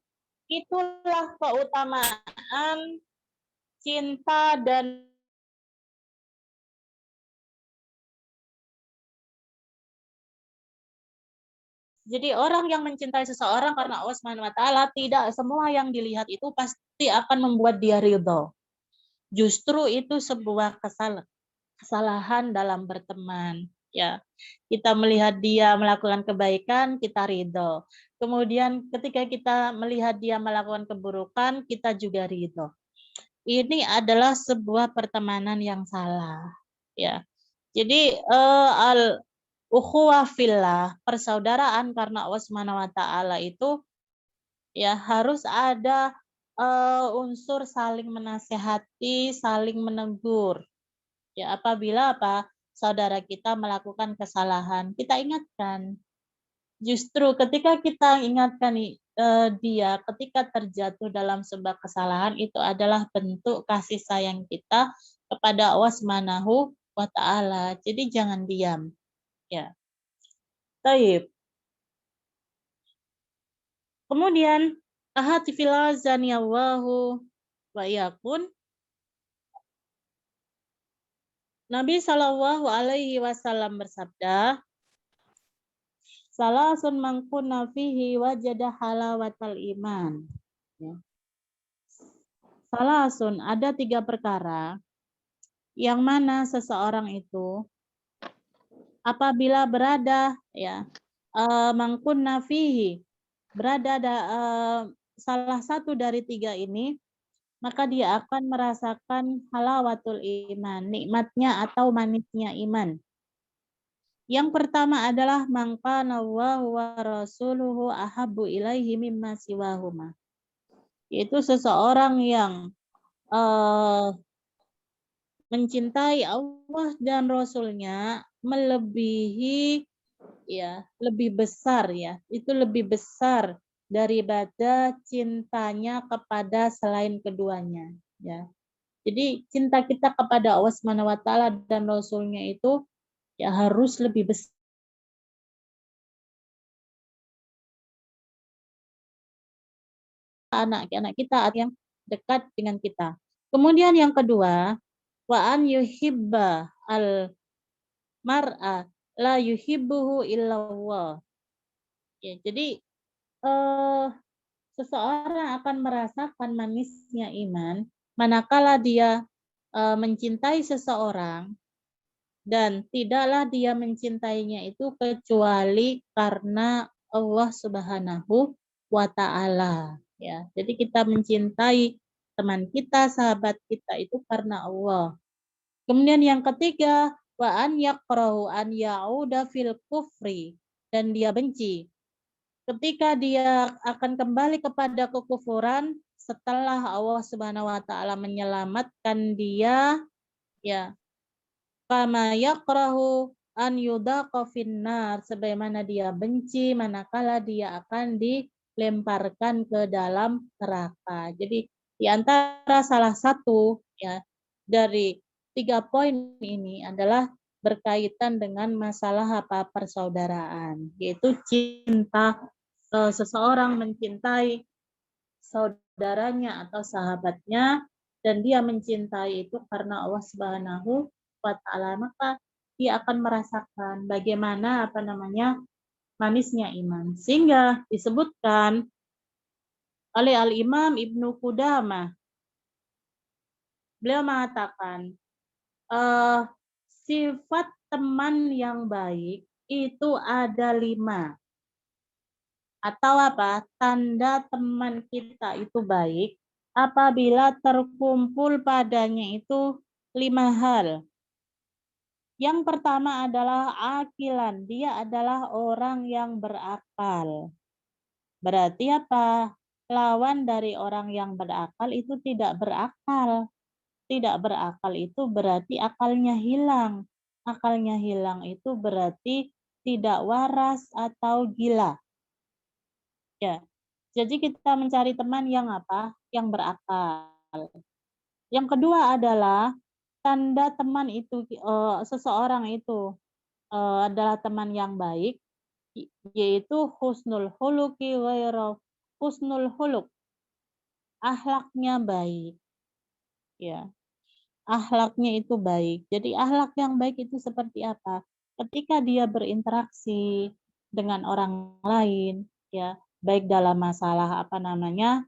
Itulah keutamaan cinta dan jadi orang yang mencintai seseorang karena Allah Subhanahu wa Ta'ala, tidak semua yang dilihat itu pasti akan membuat dia ridho. Justru itu sebuah kesalahan dalam berteman. Ya, kita melihat dia melakukan kebaikan, kita ridho. Kemudian ketika kita melihat dia melakukan keburukan, kita juga ridho. Ini adalah sebuah pertemanan yang salah. Ya, jadi ukhuwah fillah, persaudaraan karena Allah Subhanahu wa Ta'ala itu ya harus ada unsur saling menasehati, saling menegur. Ya, apabila saudara kita melakukan kesalahan, kita ingatkan. Justru ketika kita ingatkan dia ketika terjatuh dalam sebuah kesalahan, itu adalah bentuk kasih sayang kita kepada Allah Subhanahu wa Ta'ala. Jadi jangan diam. Ya. Taib. Kemudian ahati fillah zaniyallahu wa iyyakum. Nabi Shallallahu alaihi wasallam bersabda, salasun mangkunna fihi wajada halawatal iman. Ya. Salasun, ada 3 perkara yang mana seseorang itu apabila berada ya mangkunna fihi, berada salah satu dari 3 ini, maka dia akan merasakan halawatul iman, nikmatnya atau manisnya iman. Yang pertama adalah mangkana Allahu wa rasuluhu ahabbu ilaihi mimma siwahuma. Yaitu seseorang yang mencintai Allah dan Rasulnya melebihi ya, lebih besar ya. Itu lebih besar daripada cintanya kepada selain keduanya ya. Jadi cinta kita kepada Allah Subhanahu wa Ta'ala dan Rasulnya itu ya harus lebih besar anak-anak kita yang dekat dengan kita. Kemudian yang kedua, wa an yuhibba al mar'a la yuhibbuhu illallah. Ya, jadi seseorang akan merasakan manisnya iman manakala dia mencintai seseorang dan tidaklah dia mencintainya itu kecuali karena Allah Subhanahu wa Ta'ala. Ya, jadi kita mencintai teman kita, sahabat kita itu karena Allah. Kemudian yang ketiga, wa an yakrahu an ya'uda fil kufri, dan dia benci ketika dia akan kembali kepada kekufuran setelah Allah Subhanahu wa Ta'ala menyelamatkan dia, ya. Kama yakrahu an yudaqa finnar, sebagaimana dia benci manakala dia akan dilemparkan ke dalam neraka. Jadi di antara salah satu ya dari 3 poin ini adalah berkaitan dengan masalah persaudaraan, yaitu cinta seseorang mencintai saudaranya atau sahabatnya dan dia mencintai itu karena Allah Subhanahu wa Ta'ala, maka dia akan merasakan bagaimana manisnya iman. Sehingga disebutkan oleh Al-Imam Ibnu Qudamah, beliau mengatakan sifat teman yang baik itu ada 5. Atau tanda teman kita itu baik apabila terkumpul padanya itu 5 hal. Yang pertama adalah akilan, dia adalah orang yang berakal. Berarti apa? Lawan dari orang yang berakal itu tidak berakal. Tidak berakal itu berarti akalnya hilang. Akalnya hilang itu berarti tidak waras atau gila. Ya. Jadi kita mencari teman yang apa? Yang berakal. Yang kedua adalah tanda teman itu seseorang itu adalah teman yang baik, yaitu husnul huluki ghairu husnul huluk. Akhlaknya baik. Ya. Akhlaknya itu baik. Jadi akhlak yang baik itu seperti apa? Ketika dia berinteraksi dengan orang lain, ya, baik dalam masalah apa namanya,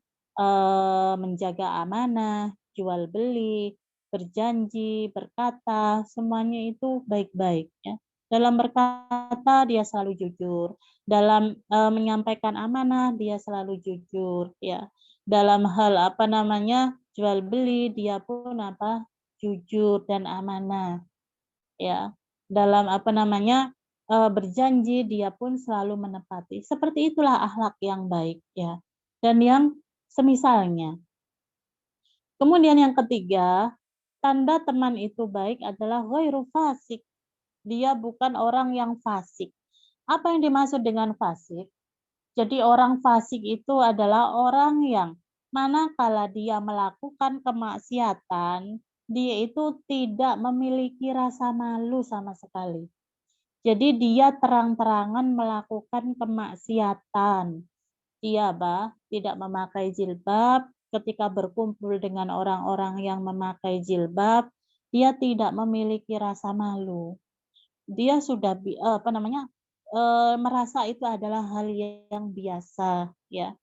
menjaga amanah, jual beli, berjanji, berkata, semuanya itu baik-baik, ya. Dalam berkata dia selalu jujur, dalam menyampaikan amanah dia selalu jujur, ya. Dalam hal apa namanya, jual beli dia pun apa, jujur dan amanah, ya. Dalam apa namanya, berjanji dia pun selalu menepati. Seperti itulah akhlak yang baik, ya. Dan yang semisalnya. Kemudian yang ketiga, tanda teman itu baik adalah ghairu fasik. Dia bukan orang yang fasik. Apa yang dimaksud dengan fasik? Jadi orang fasik itu adalah orang yang manakala dia melakukan kemaksiatan, dia itu tidak memiliki rasa malu sama sekali. Jadi dia terang-terangan melakukan kemaksiatan. Dia tidak memakai jilbab, ketika berkumpul dengan orang-orang yang memakai jilbab, dia tidak memiliki rasa malu. Dia sudah merasa itu adalah hal yang biasa, ya.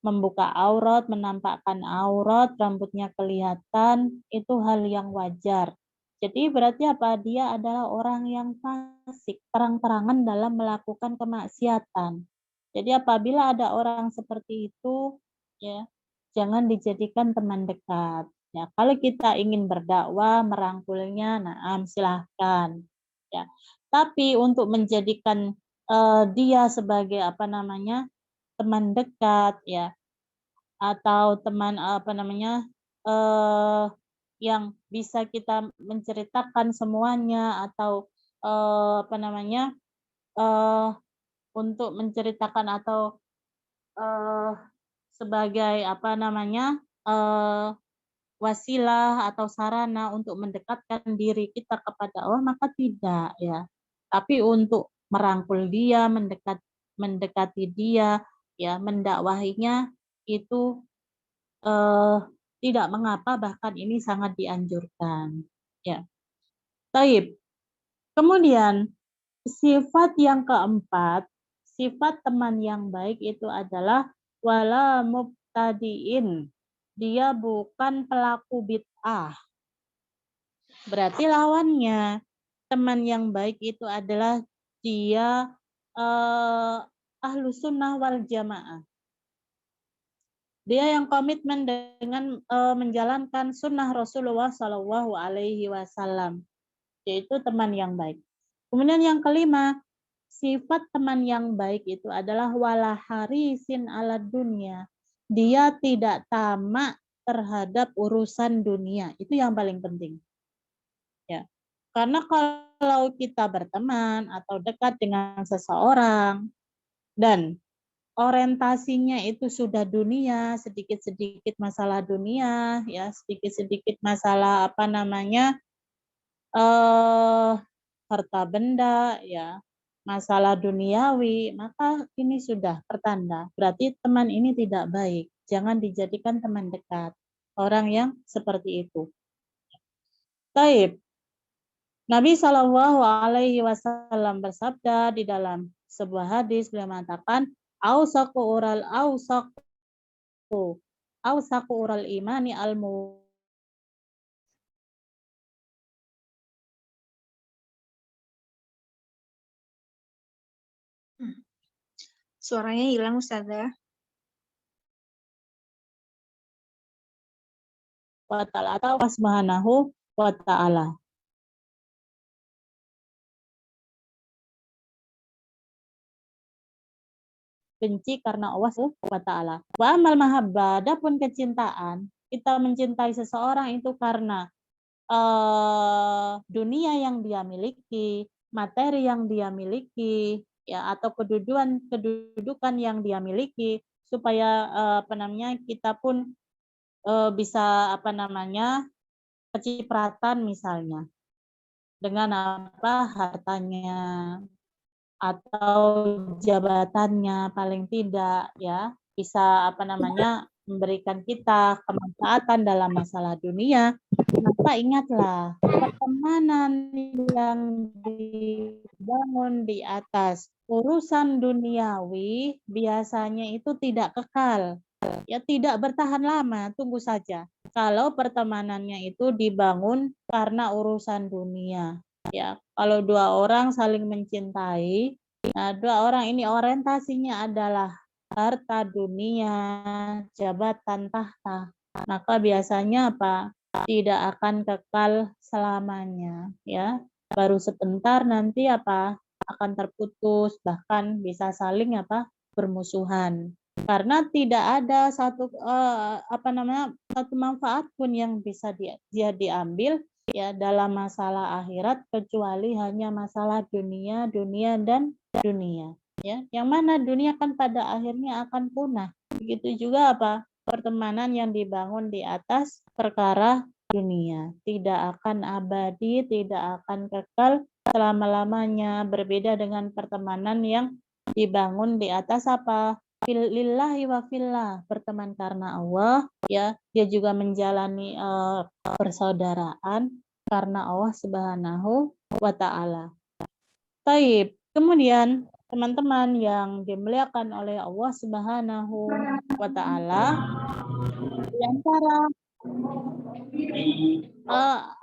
Membuka aurat, menampakkan aurat, rambutnya kelihatan, itu hal yang wajar. Jadi berarti apa? Dia adalah orang yang fasik, terang-terangan dalam melakukan kemaksiatan. Jadi apabila ada orang seperti itu, ya, jangan dijadikan teman dekat. Ya, kalau kita ingin berdakwah, merangkulnya, silahkan. Ya. Tapi untuk menjadikan dia sebagai apa namanya, teman dekat, ya, atau teman apa namanya, yang bisa kita menceritakan semuanya, atau apa namanya, untuk menceritakan atau sebagai apa namanya, wasilah atau sarana untuk mendekatkan diri kita kepada Allah, maka tidak, ya. Tapi untuk merangkul dia, mendekati dia, ya, mendakwahinya itu tidak mengapa, bahkan ini sangat dianjurkan, ya. Taib. Kemudian sifat yang keempat, sifat teman yang baik itu adalah wala mubtadiin. Dia bukan pelaku bid'ah. Berarti lawannya, teman yang baik itu adalah dia ahlu sunnah wal jamaah. Dia yang komitmen dengan menjalankan sunnah Rasulullah Shallallahu Alaihi Wasallam, yaitu teman yang baik. Kemudian yang kelima, sifat teman yang baik itu adalah wala harisin ala dunia. Dia tidak tamak terhadap urusan dunia. Itu yang paling penting. Ya. Karena kalau kita berteman atau dekat dengan seseorang dan orientasinya itu sudah dunia, sedikit-sedikit masalah dunia, ya, sedikit-sedikit masalah apa namanya, harta benda, ya, masalah duniawi, maka ini sudah pertanda. Berarti teman ini tidak baik. Jangan dijadikan teman dekat orang yang seperti itu. Taib. Nabi Shallallahu Alaihi Wasallam bersabda di dalam sebuah hadis, beliau mengatakan, "Ausaku ural imani almu." Suaranya hilang, Ustazah. Wa ta'ala atau subhanahu wa ta'ala. benci karena Allah Subhanahu wa taala. Wa amal mahabbah, adapun kecintaan, kita mencintai seseorang itu karena dunia yang dia miliki, materi yang dia miliki, ya, atau kedudukan yang dia miliki, supaya kita pun bisa kecipratan misalnya dengan hartanya atau jabatannya, paling tidak ya bisa memberikan kita kemanfaatan dalam masalah dunia. Maka ingatlah, pertemanan yang dibangun di atas urusan duniawi biasanya itu tidak kekal, ya, tidak bertahan lama. Tunggu saja kalau pertemanannya itu dibangun karena urusan dunia, ya. Kalau dua orang saling mencintai, nah, dua orang ini orientasinya adalah harta dunia, jabatan, tahta, maka biasanya tidak akan kekal selamanya, ya. Baru sebentar nanti akan terputus, bahkan bisa saling bermusuhan. Karena tidak ada satu manfaat pun yang bisa dia diambil, ya, dalam masalah akhirat, kecuali hanya masalah dunia dan dunia, ya. Yang mana dunia kan pada akhirnya akan punah. Begitu juga pertemanan yang dibangun di atas perkara dunia, tidak akan abadi, tidak akan kekal selama-lamanya. Berbeda dengan pertemanan yang dibangun di atas lillahi wa fillah, berteman karena Allah, ya. Dia juga menjalani persaudaraan karena Allah Subhanahu wa taala. Baik, kemudian teman-teman yang dimuliakan oleh Allah Subhanahu wa taala, di antara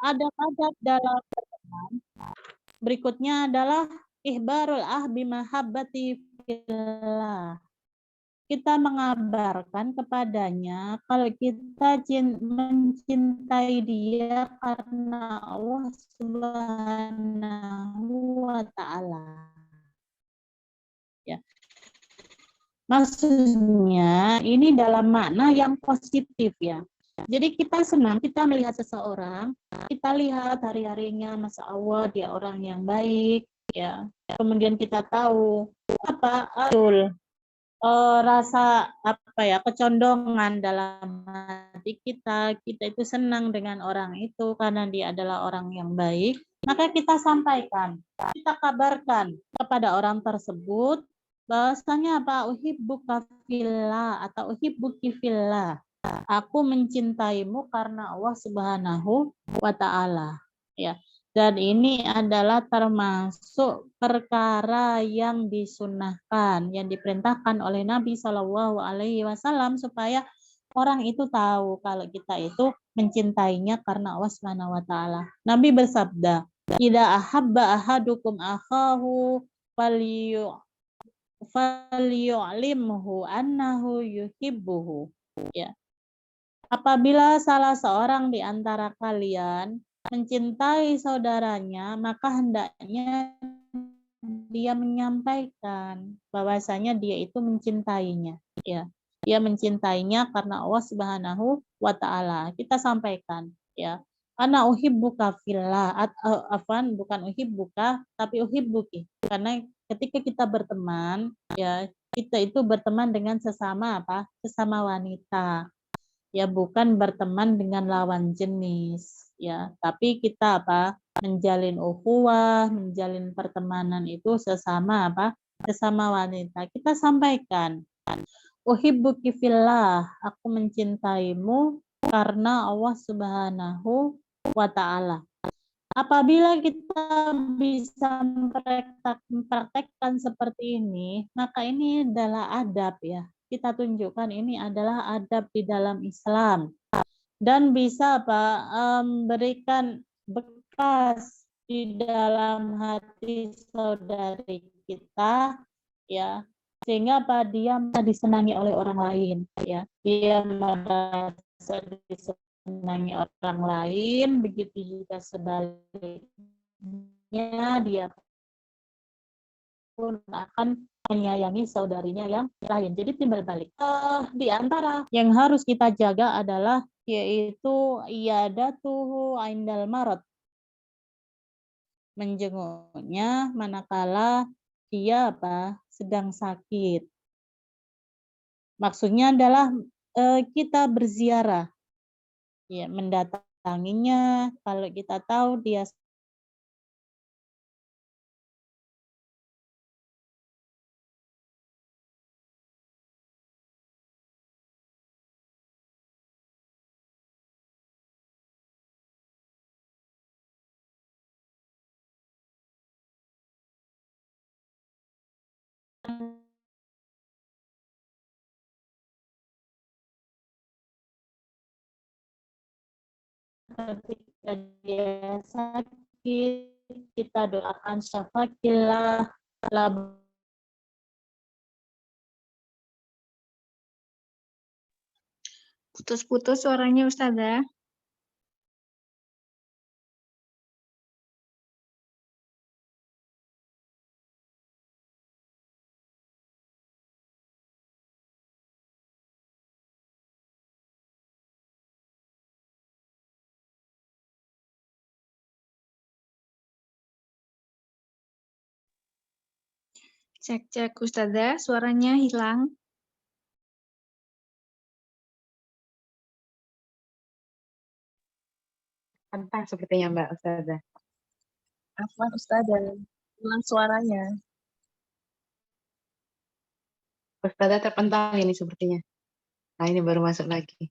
adab-adab dalam berteman berikutnya adalah ihbarul bimahabbati fillah. Kita mengabarkan kepadanya kalau kita mencintai dia karena Allah Subhanahu wa taala. Ya. Maksudnya ini dalam makna yang positif, ya. Jadi kita senang, kita melihat seseorang, kita lihat hari-harinya, Masya Allah dia orang yang baik, ya. Kemudian kita tahu rasa kecondongan dalam hati kita itu senang dengan orang itu karena dia adalah orang yang baik, maka kita sampaikan, kita kabarkan kepada orang tersebut bahwasanya uhibbuka fillah atau uhibbuki fillah, aku mencintaimu karena Allah Subhanahu wa taala, ya. Dan ini adalah termasuk perkara yang disunnahkan, yang diperintahkan oleh Nabi Shallallahu Alaihi Wasallam supaya orang itu tahu kalau kita itu mencintainya karena Allah Subhanahu Wa Taala. Nabi bersabda, "Idza ahabba ahadukum akhahu falyu'limhu annahu yuhibbuhu." Ya. Apabila salah seorang di antara kalian mencintai saudaranya, maka hendaknya dia menyampaikan bahwasanya dia itu mencintainya, ya. Dia mencintainya karena Allah Subhanahu wa taala. Kita sampaikan, ya. Ana uhibbuka fillah, bukan uhibbuka tapi uhibbuki. Karena ketika kita berteman, ya, kita itu berteman dengan sesama sesama wanita. Ya, bukan berteman dengan lawan jenis, ya, tapi kita menjalin ukhuwah, menjalin pertemanan itu sesama sesama wanita. Kita sampaikan, uhibbuki fillah, aku mencintaimu karena Allah Subhanahu wa taala. Apabila kita bisa mempraktekkan seperti ini, maka ini adalah adab, ya. Kita tunjukkan ini adalah adab di dalam Islam dan bisa memberikan bekas di dalam hati saudari kita, ya, sehingga dia disenangi oleh orang lain, ya. Dia merasa disenangi orang lain, begitu juga sebaliknya dia pun akan menyayangi saudarinya yang lain. Jadi timbal balik. Di antara yang harus kita jaga adalah yaitu iyadatuhu indal marad, menjenguknya manakala dia sedang sakit. Maksudnya adalah kita berziarah, ya, mendatanginya kalau kita tahu dia ketika dia sakit, kita doakan syafakillah, Putus-putus suaranya Ustazah. Cek-cek Ustazah, suaranya hilang. Tentang sepertinya Mbak Ustazah. Afwan Ustazah, hilang suaranya. Ustazah terpental ini sepertinya. Nah ini baru masuk lagi.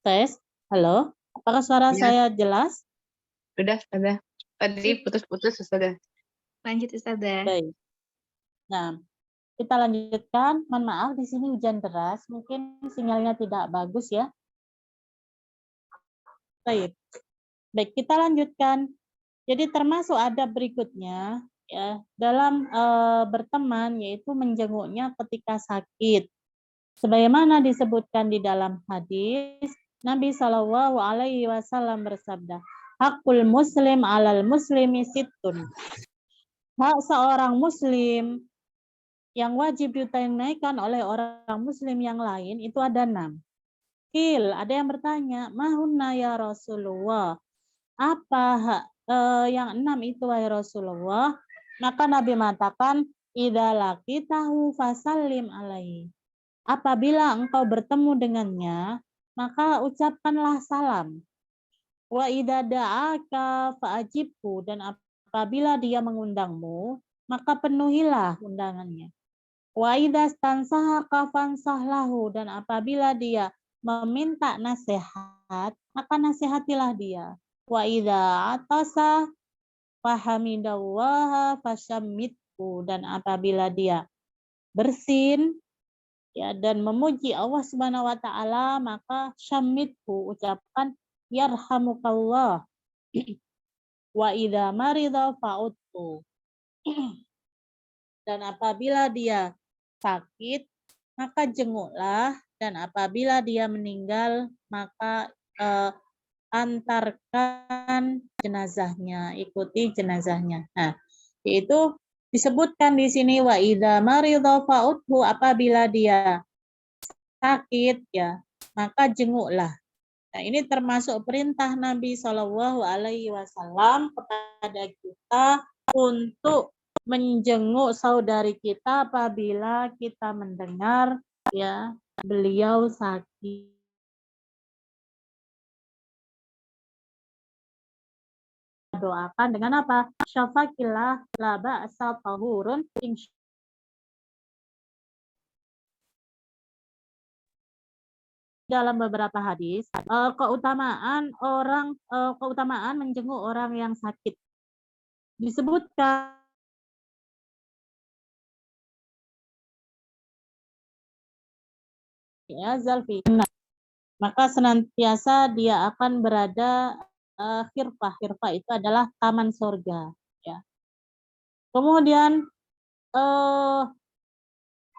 tes. Halo, apakah suara Ya. saya jelas? Sudah Ustazah. Tadi putus-putus Ustazah. Lanjut Ustazah. Baik. Nah, kita lanjutkan. Mohon maaf, di sini hujan deras, mungkin sinyalnya tidak bagus ya. Baik. Baik, kita lanjutkan. Jadi termasuk adab berikutnya ya dalam berteman, yaitu menjenguknya ketika sakit. Sebagaimana disebutkan di dalam hadis, Nabi Shallallahu Alaihi Wasallam bersabda, "Hakul Muslim alal Muslimi sittun." Hak seorang Muslim yang wajib ditunaikan oleh orang Muslim yang lain itu ada 6. Ada yang bertanya, mahunna ya Rasulullah? Apa hak yang 6 itu wahai Rasulullah? Maka Nabi mengatakan, idza laqitahu fasallim alaihi. Apabila engkau bertemu dengannya, maka ucapkanlah salam. Wa idza da'aka fa'ajibhu, dan apabila dia mengundangmu, maka penuhilah undangannya. Wa idza stansahaka fansahlahu, dan apabila dia meminta nasihat, maka nasihatilah dia. Wa idza atasa fahamidallaha fasyammithu, dan apabila dia bersin ya dan memuji Allah Subhanahu wa taala, maka syammithu, ucapkan yarhamukallah. Wa idza marida fa'udtu, dan apabila dia sakit maka jenguklah, dan apabila dia meninggal maka antarkan jenazahnya, ikuti jenazahnya. Nah, yaitu disebutkan di sini wa idza marida fa'udhu, apabila dia sakit ya maka jenguklah. Nah, ini termasuk perintah Nabi Shallallahu Alaihi Wasallam kepada kita untuk menjenguk saudari kita apabila kita mendengar ya beliau sakit. Doakan dengan apa? Syafakillah la ba'sa tahurun dalam beberapa hadis keutamaan menjenguk orang yang sakit disebutkan yazal fi jannah. Maka senantiasa dia akan berada khirfah. Khirfah itu adalah taman surga, ya. Kemudian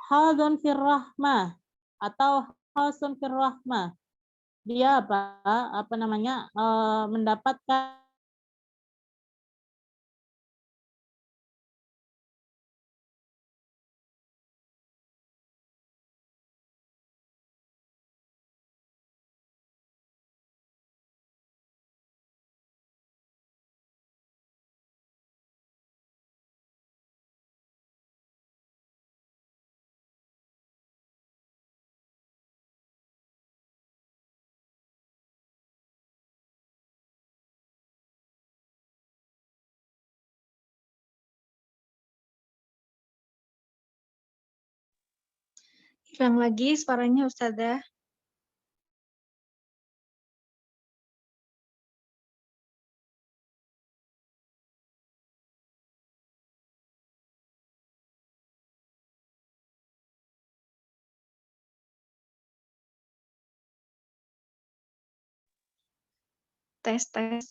hadun fir rahmah atau hasun fir rahmah. Dia apa namanya? Mendapatkan Hilang lagi suaranya Ustazah. Tes, tes.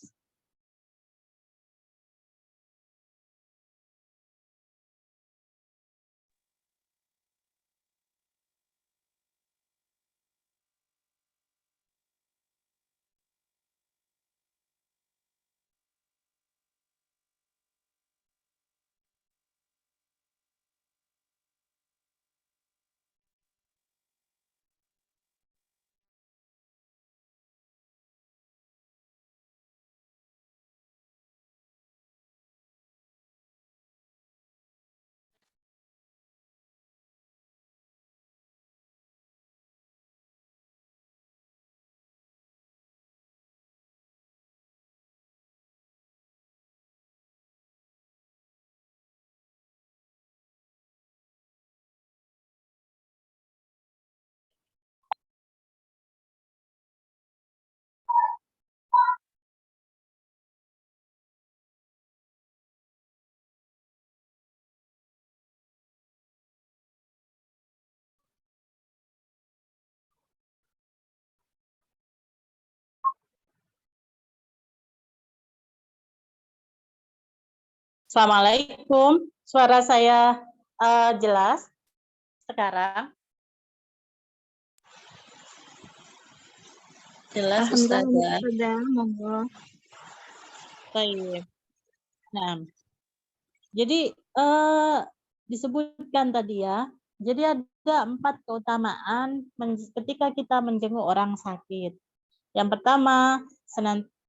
Assalamualaikum. Suara saya jelas sekarang? Jelas Alhamdulillah Ustazah. Ustazah, monggo. Baik. Nah, jadi disebutkan tadi ya. Jadi ada 4 keutamaan ketika kita menjenguk orang sakit. Yang pertama,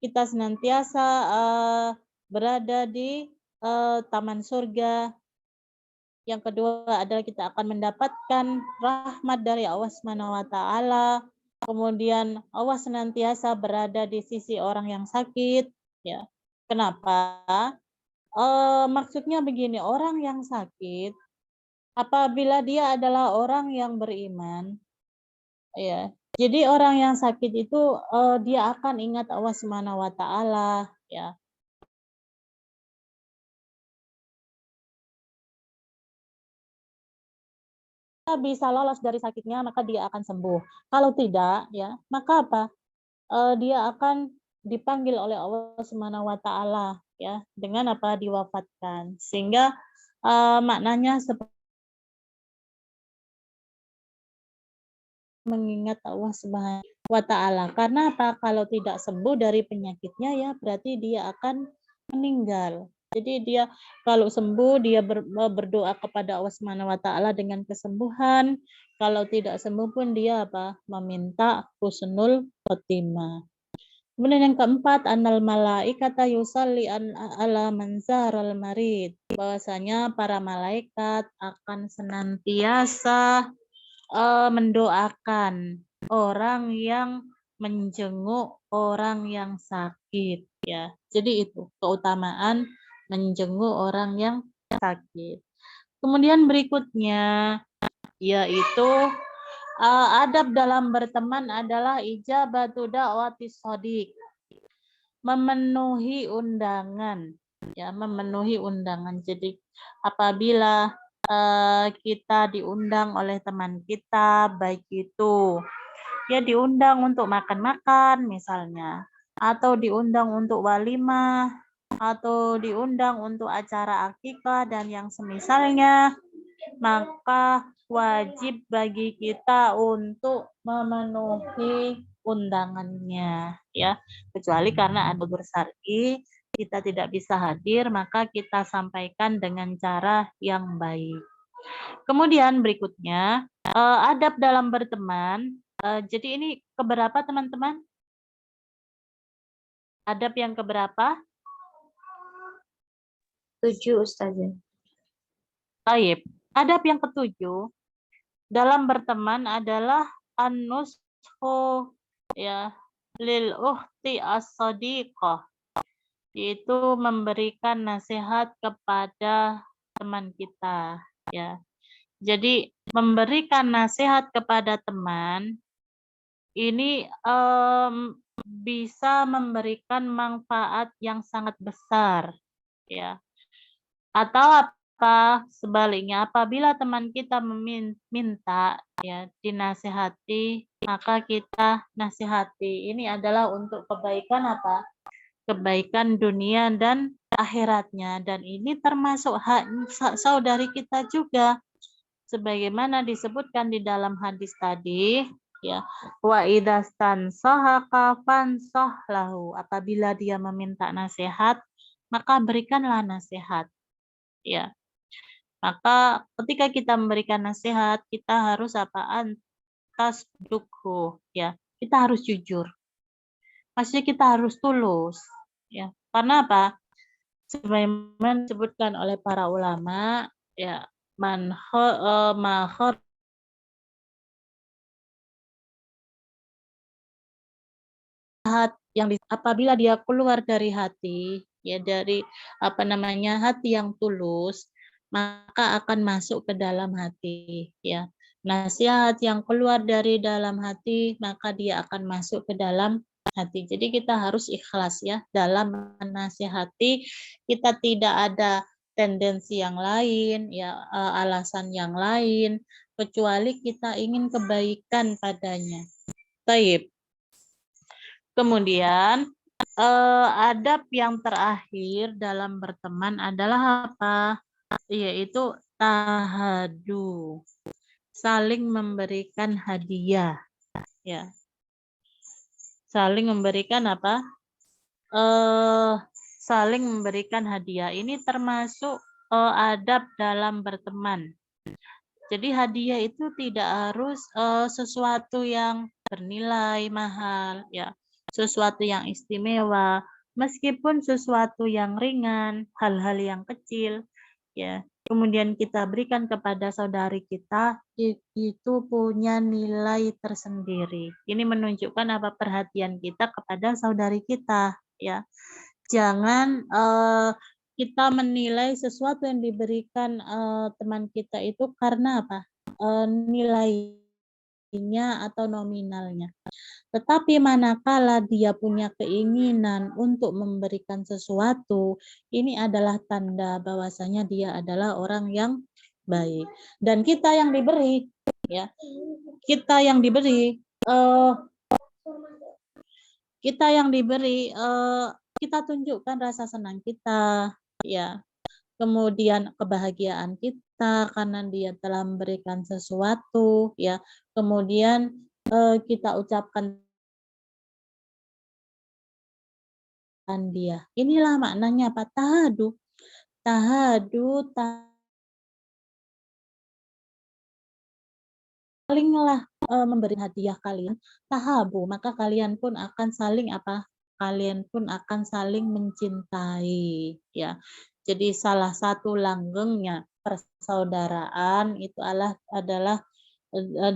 kita senantiasa berada di taman surga. Yang kedua adalah kita akan mendapatkan rahmat dari Allah Subhanahu wa taala. Kemudian Allah senantiasa berada di sisi orang yang sakit, ya. Kenapa? Maksudnya begini, orang yang sakit apabila dia adalah orang yang beriman, ya. Jadi orang yang sakit itu dia akan ingat Allah Subhanahu wa taala, ya. Bisa lolos dari sakitnya maka dia akan sembuh. Kalau tidak, ya, maka apa? Dia akan dipanggil oleh Allah Subhanahu wa taala, ya, dengan apa? Diwafatkan. Sehingga maknanya seperti mengingat Allah Subhanahu wa taala. Karena apa? Kalau tidak sembuh dari penyakitnya ya berarti dia akan meninggal. Jadi dia kalau sembuh dia berdoa kepada Allah Subhanahu wa taala dengan kesembuhan. Kalau tidak sembuh pun dia apa? Meminta husnul khotimah. Kemudian yang keempat, annal malaikata yusalli ala man zaharal marid. Bahwasanya para malaikat akan senantiasa mendoakan orang yang menjenguk orang yang sakit, ya. Jadi itu keutamaan menjenguk orang yang sakit. Kemudian berikutnya yaitu adab dalam berteman adalah ijabatu da'wati shodiq. Memenuhi undangan, ya, memenuhi undangan. Jadi apabila kita diundang oleh teman kita, baik itu ya diundang untuk makan-makan misalnya, atau diundang untuk walimah, atau diundang untuk acara akikah dan yang semisalnya, maka wajib bagi kita untuk memenuhi undangannya, ya. Kecuali karena ada udzur syar'i, kita tidak bisa hadir, maka kita sampaikan dengan cara yang baik. Kemudian berikutnya, adab dalam berteman. Jadi ini keberapa teman-teman? Adab yang keberapa? 7 Ustazah. Taib. Adab yang ketujuh dalam berteman adalah an-nushu ya lil ukhti as-sadiqah, yaitu memberikan nasihat kepada teman kita, ya. Jadi memberikan nasihat kepada teman ini bisa memberikan manfaat yang sangat besar, ya. Atau apa sebaliknya, apabila teman kita meminta ya dinasihati, maka kita nasihati. Ini adalah untuk kebaikan apa? Kebaikan dunia dan akhiratnya, dan ini termasuk hak saudari kita juga. Sebagaimana disebutkan di dalam hadis tadi, ya, wa idastan sahaka fansah lahu, apabila dia meminta nasihat maka berikanlah nasihat, ya. Maka ketika kita memberikan nasihat, kita harus apaan? Tasdukhu, ya. Kita harus jujur. Maksudnya kita harus tulus, ya. Karena apa? Sebagaimana disebutkan oleh para ulama, ya, yang apabila dia keluar dari hati, ya, dari apa namanya, hati yang tulus, maka akan masuk ke dalam hati, ya. Nasihat yang keluar dari dalam hati, maka dia akan masuk ke dalam hati. Jadi kita harus ikhlas, ya, dalam menasihati. Kita tidak ada tendensi yang lain, ya, alasan yang lain, kecuali kita ingin kebaikan padanya. Taib. Kemudian adab yang terakhir dalam berteman adalah apa? Yaitu tahadu, saling memberikan hadiah, ya. Saling memberikan apa? Saling memberikan hadiah. Ini termasuk adab dalam berteman. Jadi hadiah itu tidak harus sesuatu yang bernilai mahal, ya. Sesuatu yang istimewa, meskipun sesuatu yang ringan, hal-hal yang kecil, ya. Kemudian kita berikan kepada saudari kita, itu punya nilai tersendiri. Ini menunjukkan apa perhatian kita kepada saudari kita, ya. Jangan kita menilai sesuatu yang diberikan teman kita itu karena apa? Nilainya atau nominalnya. Tetapi manakala dia punya keinginan untuk memberikan sesuatu, ini adalah tanda bahwasanya dia adalah orang yang baik. Dan kita yang diberi, ya, kita yang diberi, kita tunjukkan rasa senang kita, ya. Kemudian kebahagiaan kita karena dia telah memberikan sesuatu, ya. Kemudian kita ucapkan dia. Inilah maknanya apa? Tahadu. Salinglah memberi hadiah kalian, tahabu, maka kalian pun akan saling apa? Kalian pun akan saling mencintai, ya. Jadi salah satu langgengnya persaudaraan itu adalah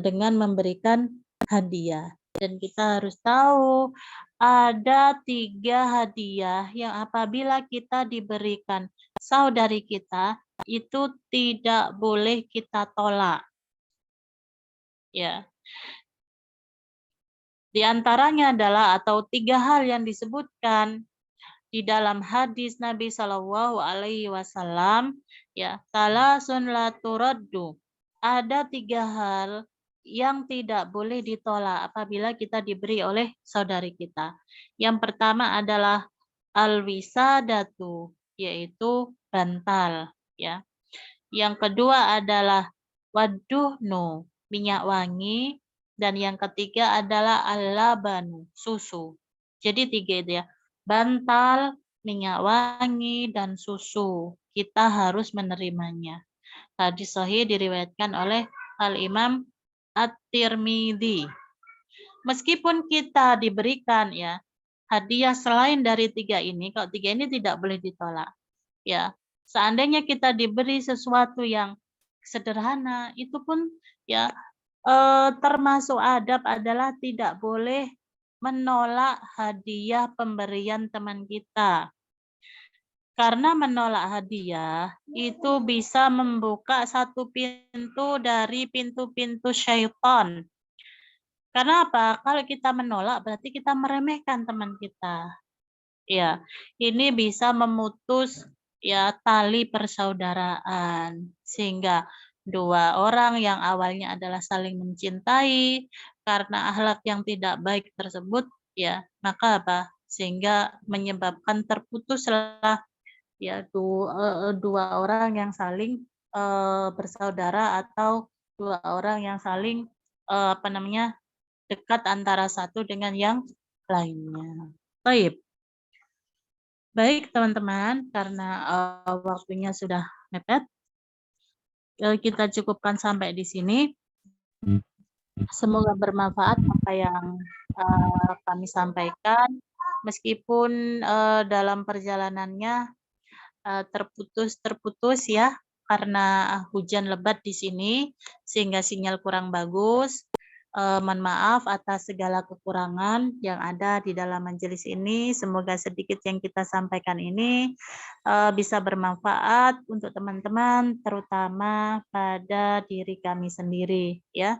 dengan memberikan hadiah. Dan kita harus tahu ada 3 hadiah yang apabila kita diberikan saudari kita itu tidak boleh kita tolak, ya. Di antaranya adalah atau 3 hal yang disebutkan di dalam hadis Nabi Shallallahu Alaihi Wasallam, Ya, salasun la turaddu. Ada 3 hal yang tidak boleh ditolak apabila kita diberi oleh saudari kita. Yang pertama adalah al-wisadatu, yaitu bantal, ya. Yang kedua adalah wadduhnu, minyak wangi, dan yang ketiga adalah al-labanu, susu. Jadi 3 itu ya. Bantal, minyak wangi, dan susu. Kita harus menerimanya. Hadis sahih diriwayatkan oleh Al-Imam At-Tirmidzi. Meskipun kita diberikan ya hadiah selain dari 3 ini, kalau 3 ini tidak boleh ditolak. Ya, seandainya kita diberi sesuatu yang sederhana, itu pun ya termasuk adab adalah tidak boleh menolak hadiah pemberian teman kita. Karena menolak hadiah itu bisa membuka satu pintu dari pintu-pintu syaitan. Karena apa? Kalau kita menolak berarti kita meremehkan teman kita. Ya, ini bisa memutus ya tali persaudaraan sehingga 2 orang yang awalnya adalah saling mencintai karena akhlak yang tidak baik tersebut ya, maka apa? Sehingga menyebabkan terputuslah ya 2 orang yang saling bersaudara atau 2 orang yang saling dekat antara satu dengan yang lainnya. Baik. Baik teman-teman, karena waktunya sudah mepet, kita cukupkan sampai di sini. Semoga bermanfaat apa yang kami sampaikan, meskipun dalam perjalanannya terputus ya, karena hujan lebat di sini, sehingga sinyal kurang bagus. Mohon maaf atas segala kekurangan yang ada di dalam majelis ini. Semoga sedikit yang kita sampaikan ini bisa bermanfaat untuk teman-teman, terutama pada diri kami sendiri. Ya,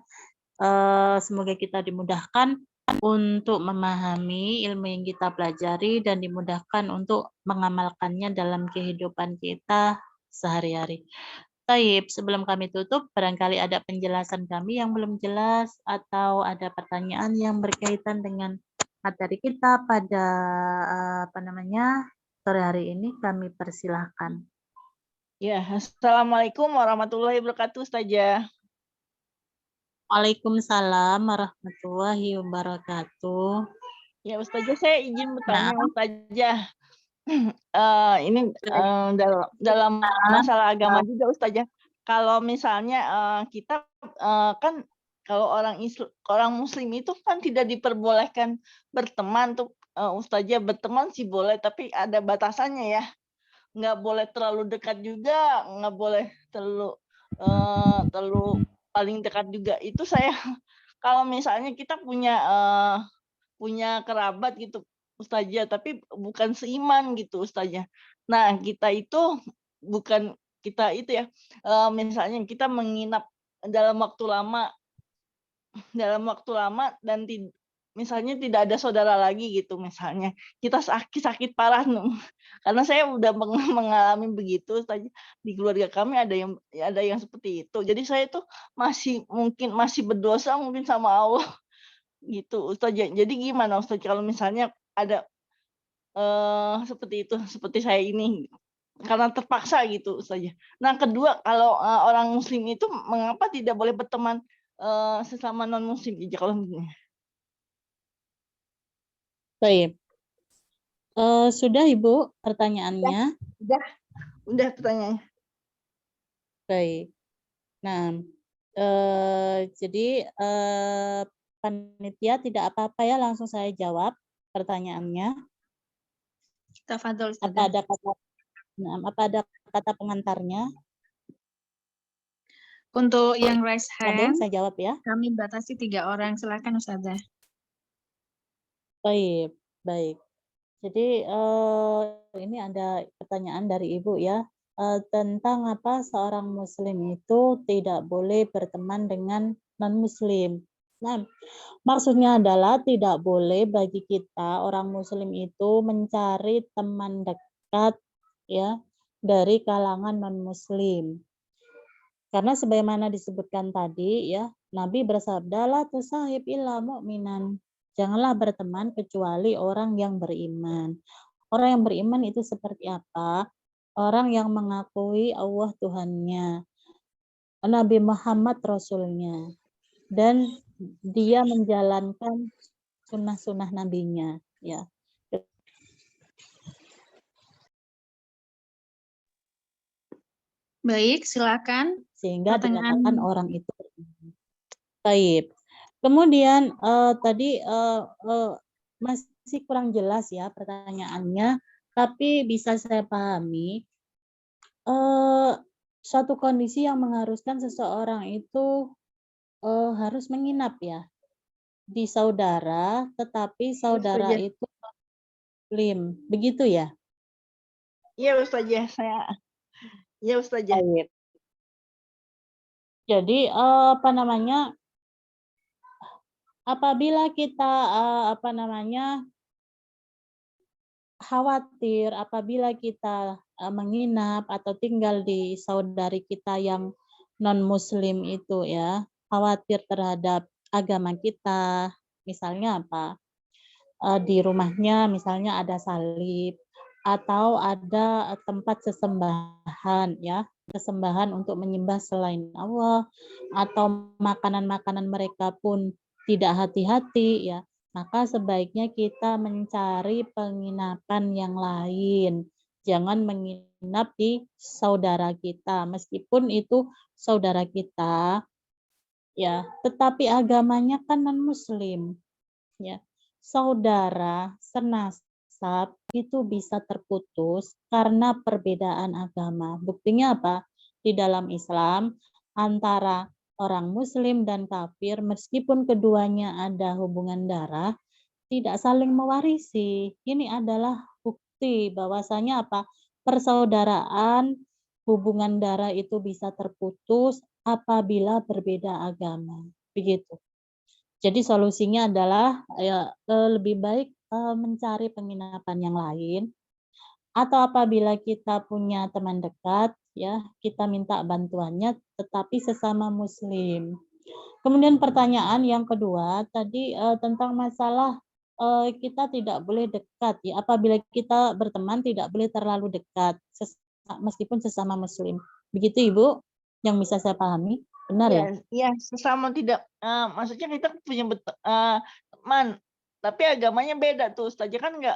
semoga kita dimudahkan untuk memahami ilmu yang kita pelajari dan dimudahkan untuk mengamalkannya dalam kehidupan kita sehari-hari. Baik, sebelum kami tutup, barangkali ada penjelasan kami yang belum jelas atau ada pertanyaan yang berkaitan dengan materi kita pada sore hari ini, kami persilahkan. Ya, Assalamualaikum warahmatullahi wabarakatuh, Ustazah. Waalaikumsalam warahmatullahi wabarakatuh. Ya, Ustazah, saya izin bertanya, Nah. Ustazah. Ini dalam masalah agama juga, Ustazah. Kalau misalnya kita kan kalau orang Muslim itu kan tidak diperbolehkan berteman tuh, Ustazah, berteman sih boleh, tapi ada batasannya ya. Nggak boleh terlalu dekat juga, nggak boleh terlalu paling dekat juga. Itu saya kalau misalnya kita punya kerabat gitu, Ustazah, tapi bukan seiman gitu, Ustazah. Nah, kita itu bukan kita itu ya, misalnya kita menginap dalam waktu lama dan misalnya tidak ada saudara lagi gitu misalnya, kita sakit parah karena saya udah mengalami begitu, Ustazah. Di keluarga kami ada yang seperti itu. Jadi saya tuh masih berdosa mungkin sama Allah. Gitu, Ustazah. Jadi gimana, Ustazah, kalau misalnya ada seperti itu, seperti saya ini, karena terpaksa gitu, Ustazah. Nah, kedua, kalau orang Muslim itu mengapa tidak boleh berteman sesama non Muslim aja kalau begini? Baik. Sudah Ibu pertanyaannya? Udah pertanyaannya. Baik. Nah, jadi panitia tidak apa-apa ya, langsung saya jawab pertanyaannya. Tafadhol, Apa Ustazah. ada kata pengantarnya? Untuk yang raise Ada, hand, saya jawab ya. kami batasi 3 orang. Silakan, Ustazah. Baik, baik. Jadi ini ada pertanyaan dari Ibu ya, tentang apa seorang Muslim itu tidak boleh berteman dengan non-Muslim. Nah, maksudnya adalah tidak boleh bagi kita orang Muslim itu mencari teman dekat ya dari kalangan non-muslim. Karena sebagaimana disebutkan tadi ya, Nabi bersabda, la tusahib illa mu'minan. Janganlah berteman kecuali orang yang beriman. Orang yang beriman itu seperti apa? Orang yang mengakui Allah Tuhannya, Nabi Muhammad Rasulnya, dan dia menjalankan sunnah-sunnah nabinya. Ya, Baik, silakan. sehingga Pertanyaan. dikatakan orang itu baik. Kemudian tadi masih kurang jelas ya pertanyaannya, tapi bisa saya pahami suatu kondisi yang mengharuskan seseorang itu harus menginap ya di saudara, tetapi saudara Ustazah. itu muslim, begitu ya? Iya Ustazah, iya Ustazah. Baik. Jadi apa namanya? Apabila kita khawatir apabila kita menginap atau tinggal di saudari kita yang non-muslim itu ya, khawatir terhadap agama kita, misalnya apa? Di rumahnya misalnya ada salib atau ada tempat sesembahan ya, sesembahan untuk menyembah selain Allah, atau makanan-makanan mereka pun tidak hati-hati ya, maka sebaiknya kita mencari penginapan yang lain. Jangan menginap di saudara kita, meskipun itu saudara kita ya, tetapi agamanya kan non-muslim ya. Saudara senasab itu bisa terputus karena perbedaan agama. Buktinya apa? Di dalam Islam antara orang muslim dan kafir, meskipun keduanya ada hubungan darah, tidak saling mewarisi. Ini adalah bukti bahwasanya apa? Persaudaraan hubungan darah itu bisa terputus apabila berbeda agama. Begitu. Jadi solusinya adalah ya lebih baik mencari penginapan yang lain, atau apabila kita punya teman dekat ya, kita minta bantuannya tetapi sesama muslim. Kemudian pertanyaan yang kedua tadi tentang masalah kita tidak boleh dekat ya, apabila kita berteman tidak boleh terlalu dekat meskipun sesama muslim. Begitu Ibu yang bisa saya pahami, benar ya? Iya, sesama tidak maksudnya kita punya teman, tapi agamanya beda tuh Ustazah, kan nggak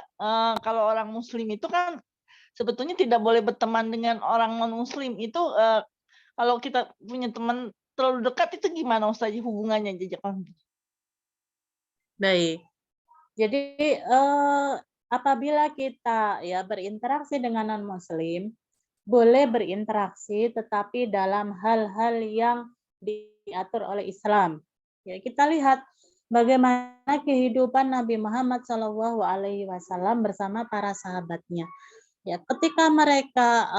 kalau orang muslim itu kan sebetulnya tidak boleh berteman dengan orang non-muslim. Itu kalau kita punya teman terlalu dekat itu gimana Ustazah hubungannya jajakan? Baik. Jadi apabila kita ya berinteraksi dengan non-muslim, boleh berinteraksi tetapi dalam hal-hal yang diatur oleh Islam. Ya, kita lihat bagaimana kehidupan Nabi Muhammad SAW bersama para sahabatnya. Ya, ketika mereka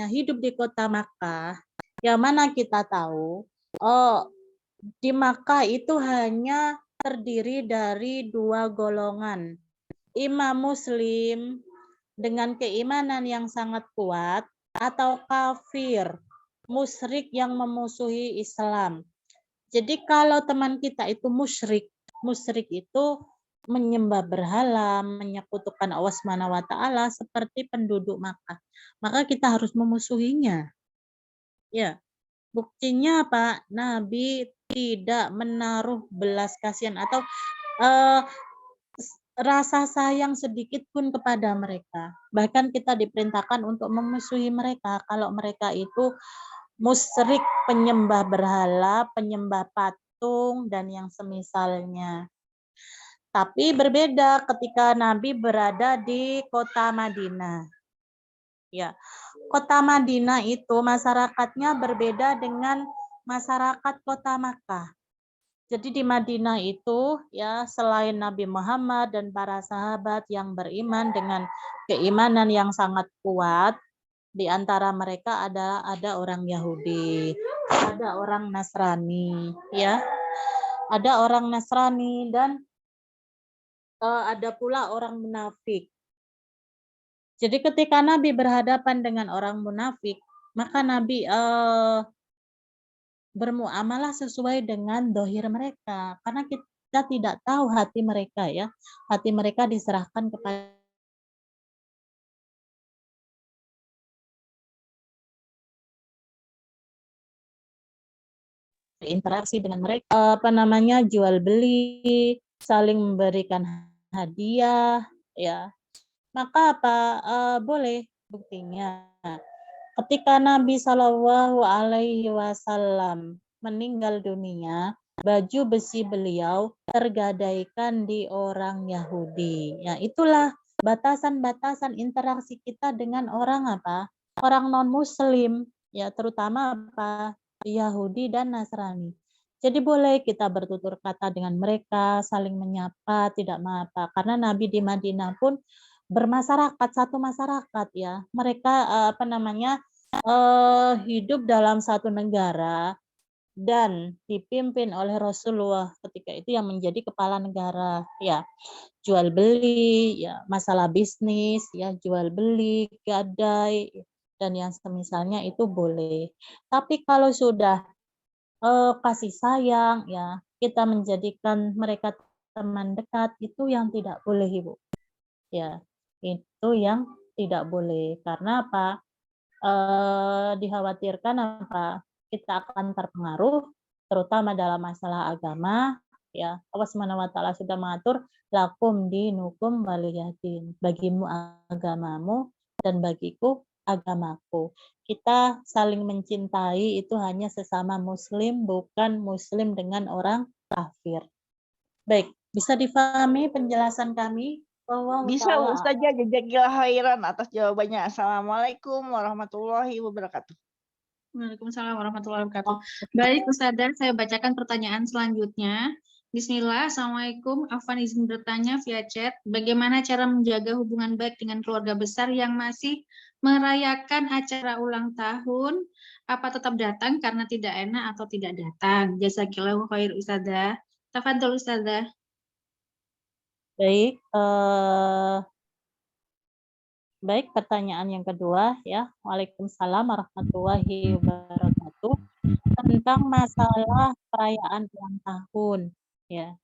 hidup di kota Makkah, yang mana kita tahu di Makkah itu hanya terdiri dari dua golongan, imam muslim dengan keimanan yang sangat kuat atau kafir, musyrik yang memusuhi Islam. Jadi kalau teman kita itu musyrik itu menyembah berhala, menyekutukan Allah SWT seperti penduduk Makkah, maka kita harus memusuhinya. Ya, buktinya apa? Nabi tidak menaruh belas kasihan atau rasa sayang sedikit pun kepada mereka. Bahkan kita diperintahkan untuk memusuhi mereka kalau mereka itu musyrik, penyembah berhala, penyembah patung, dan yang semisalnya. Tapi berbeda ketika Nabi berada di kota Madinah. Ya, kota Madinah itu masyarakatnya berbeda dengan masyarakat kota Makkah. Jadi di Madinah itu ya selain Nabi Muhammad dan para sahabat yang beriman dengan keimanan yang sangat kuat, di antara mereka ada orang Yahudi, ada orang Nasrani, ya, ada orang Nasrani dan ada pula orang munafik. Jadi ketika Nabi berhadapan dengan orang munafik, maka Nabi bermuamalah sesuai dengan dohir mereka. Karena kita tidak tahu hati mereka ya. Hati mereka diserahkan kepada interaksi dengan mereka, jual beli, saling memberikan hadiah, ya. Maka boleh buktinya. Ketika Nabi Shallallahu Alaihi Wasallam meninggal dunia, baju besi beliau tergadaikan di orang Yahudi. Ya, itulah batasan-batasan interaksi kita dengan orang orang non-Muslim, ya, terutama Yahudi dan Nasrani. Jadi boleh kita bertutur kata dengan mereka, saling menyapa, tidak mengapa. Karena Nabi di Madinah pun bermasyarakat, satu masyarakat ya. Mereka hidup dalam satu negara dan dipimpin oleh Rasulullah ketika itu yang menjadi kepala negara ya. Jual beli ya, masalah bisnis ya, jual beli, gadai dan yang semisalnya itu boleh. Tapi kalau sudah kasih sayang ya, kita menjadikan mereka teman dekat, itu yang tidak boleh Ibu. Ya, itu yang tidak boleh. Karena apa? Dikhawatirkan kita akan terpengaruh terutama dalam masalah agama ya. Allah Subhanahu wa taala sudah mengatur lakum dinukum waliyadin, bagimu agamamu dan bagiku agamaku. Kita saling mencintai itu hanya sesama muslim, bukan muslim dengan orang kafir. Baik, bisa difahami penjelasan kami? Bisa Ustazah, jazakillah khairan atas jawabannya. Assalamualaikum warahmatullahi wabarakatuh. Waalaikumsalam warahmatullahi wabarakatuh. Baik Ustazah, saya bacakan pertanyaan selanjutnya. Bismillah, Assalamualaikum. Afwan izin bertanya via chat, bagaimana cara menjaga hubungan baik dengan keluarga besar yang masih merayakan acara ulang tahun? Apa tetap datang karena tidak enak atau tidak datang? Jazakillahu khair Ustazah. Tafadhol Ustazah. Baik, baik, pertanyaan yang kedua ya. Waalaikumsalam warahmatullahi wabarakatuh. Tentang masalah perayaan ulang tahun ya.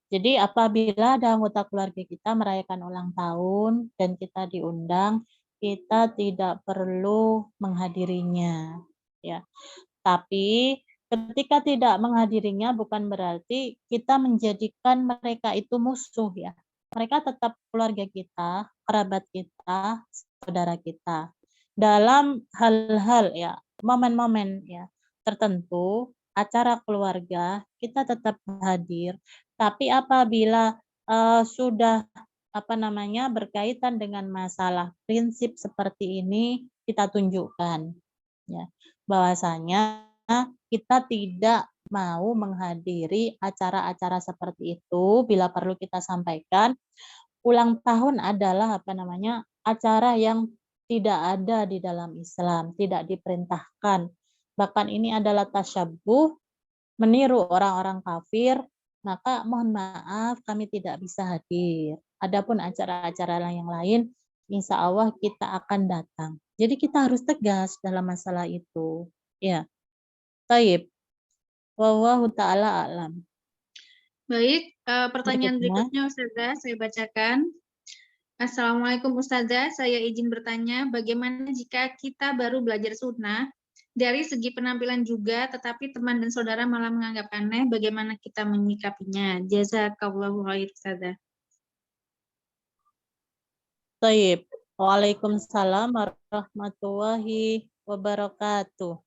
Jadi apabila ada anggota keluarga kita merayakan ulang tahun dan kita diundang, kita tidak perlu menghadirinya ya. Tapi ketika tidak menghadirinya bukan berarti kita menjadikan mereka itu musuh ya. Mereka tetap keluarga kita, kerabat kita, saudara kita. Dalam hal-hal ya, momen-momen ya tertentu, acara keluarga, kita tetap hadir. Tapi apabila sudah berkaitan dengan masalah prinsip seperti ini, kita tunjukkan ya bahwasanya kita tidak mau menghadiri acara-acara seperti itu. Bila perlu kita sampaikan, ulang tahun adalah acara yang tidak ada di dalam Islam, tidak diperintahkan. Bahkan ini adalah tasyabbuh, meniru orang-orang kafir, maka mohon maaf kami tidak bisa hadir. Adapun acara-acara yang lain, insya Allah kita akan datang. Jadi kita harus tegas dalam masalah itu. Ya, taib. Wallahu ta'ala a'lam. Baik, pertanyaan berikutnya Ustazah, saya bacakan. Assalamualaikum Ustazah, saya izin bertanya, bagaimana jika kita baru belajar sunnah, dari segi penampilan juga, tetapi teman dan saudara malah menganggap aneh, bagaimana kita menyikapinya? Jazakallahu khair Ustazah. Taib. Waalaikumsalam warahmatullahi wabarakatuh.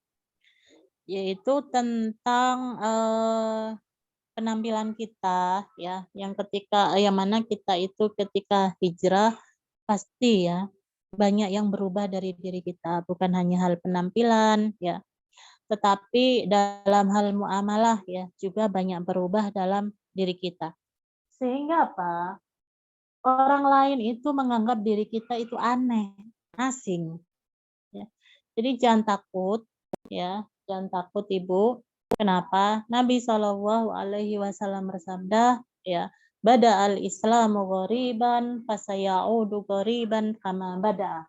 Yaitu tentang penampilan kita ya, yang mana kita itu ketika hijrah pasti ya banyak yang berubah dari diri kita, bukan hanya hal penampilan ya, tetapi dalam hal muamalah ya juga banyak berubah dalam diri kita. Sehingga orang lain itu menganggap diri kita itu aneh, asing. Ya. Jadi jangan takut ya. Jangan takut Ibu. Kenapa? Nabi Shallallahu Alaihi Wasallam bersabda, ya, Bada'al Islamu ghariban fasayaudu ghariban kama bada'a.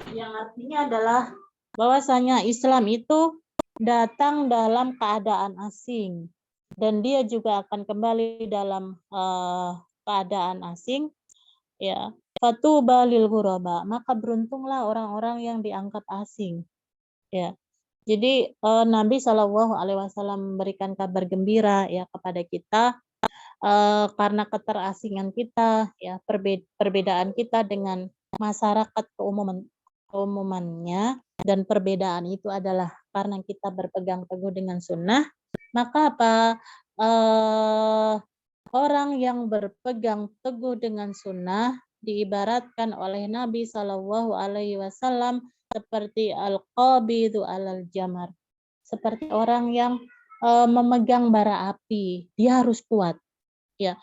Yang artinya adalah bahwasanya Islam itu datang dalam keadaan asing dan dia juga akan kembali dalam keadaan asing, ya. Fatuba lil ghuraba, maka beruntunglah orang-orang yang dianggap asing, ya. Jadi Nabi Shallallahu Alaihi Wasallam memberikan kabar gembira ya kepada kita karena keterasingan kita, ya, perbedaan kita dengan masyarakat keumumannya, dan perbedaan itu adalah karena kita berpegang teguh dengan sunnah, maka orang yang berpegang teguh dengan sunnah diibaratkan oleh Nabi Shallallahu Alaihi Wasallam seperti al-qabidhu alal jamar, seperti orang yang memegang bara api. Dia harus kuat, ya,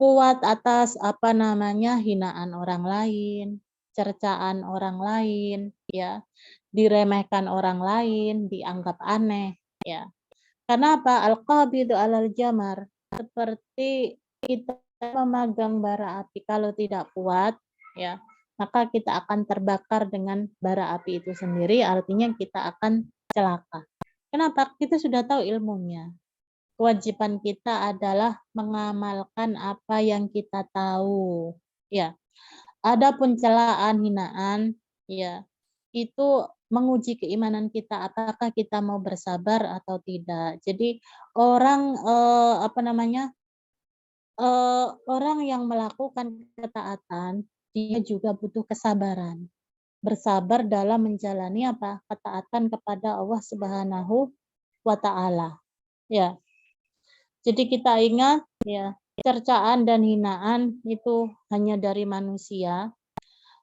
kuat atas hinaan orang lain, cercaan orang lain, ya, diremehkan orang lain, dianggap aneh, ya. Kenapa? Al-qabidhu alal jamar, seperti kita memegang bara api. Kalau tidak kuat, ya, maka kita akan terbakar dengan bara api itu sendiri, artinya kita akan celaka. Kenapa? Kita sudah tahu ilmunya. Kewajiban kita adalah mengamalkan apa yang kita tahu, ya. Adapun celaan, hinaan, ya, itu menguji keimanan kita, apakah kita mau bersabar atau tidak. Jadi orang orang yang melakukan ketaatan, dia juga butuh kesabaran, bersabar dalam menjalani ketaatan kepada Allah Subhanahu wa Ta'ala, ya. Jadi kita ingat, ya, cercaan dan hinaan itu hanya dari manusia.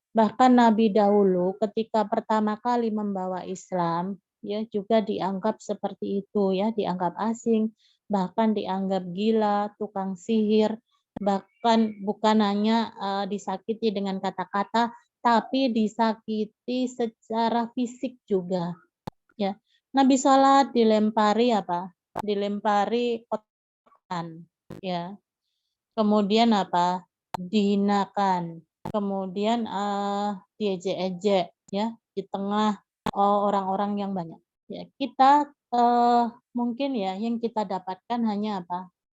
Bahkan Nabi dahulu ketika pertama kali membawa Islam, ya, juga dianggap seperti itu, ya, dianggap asing, bahkan dianggap gila, tukang sihir, bahkan bukan hanya disakiti dengan kata-kata, tapi disakiti secara fisik juga, ya. Nabi sholat dilempari dilempari kotoran, ya. Kemudian dihinakan, kemudian diejek-ejek, ya, di tengah orang-orang yang banyak, ya. Kita mungkin, ya, yang kita dapatkan hanya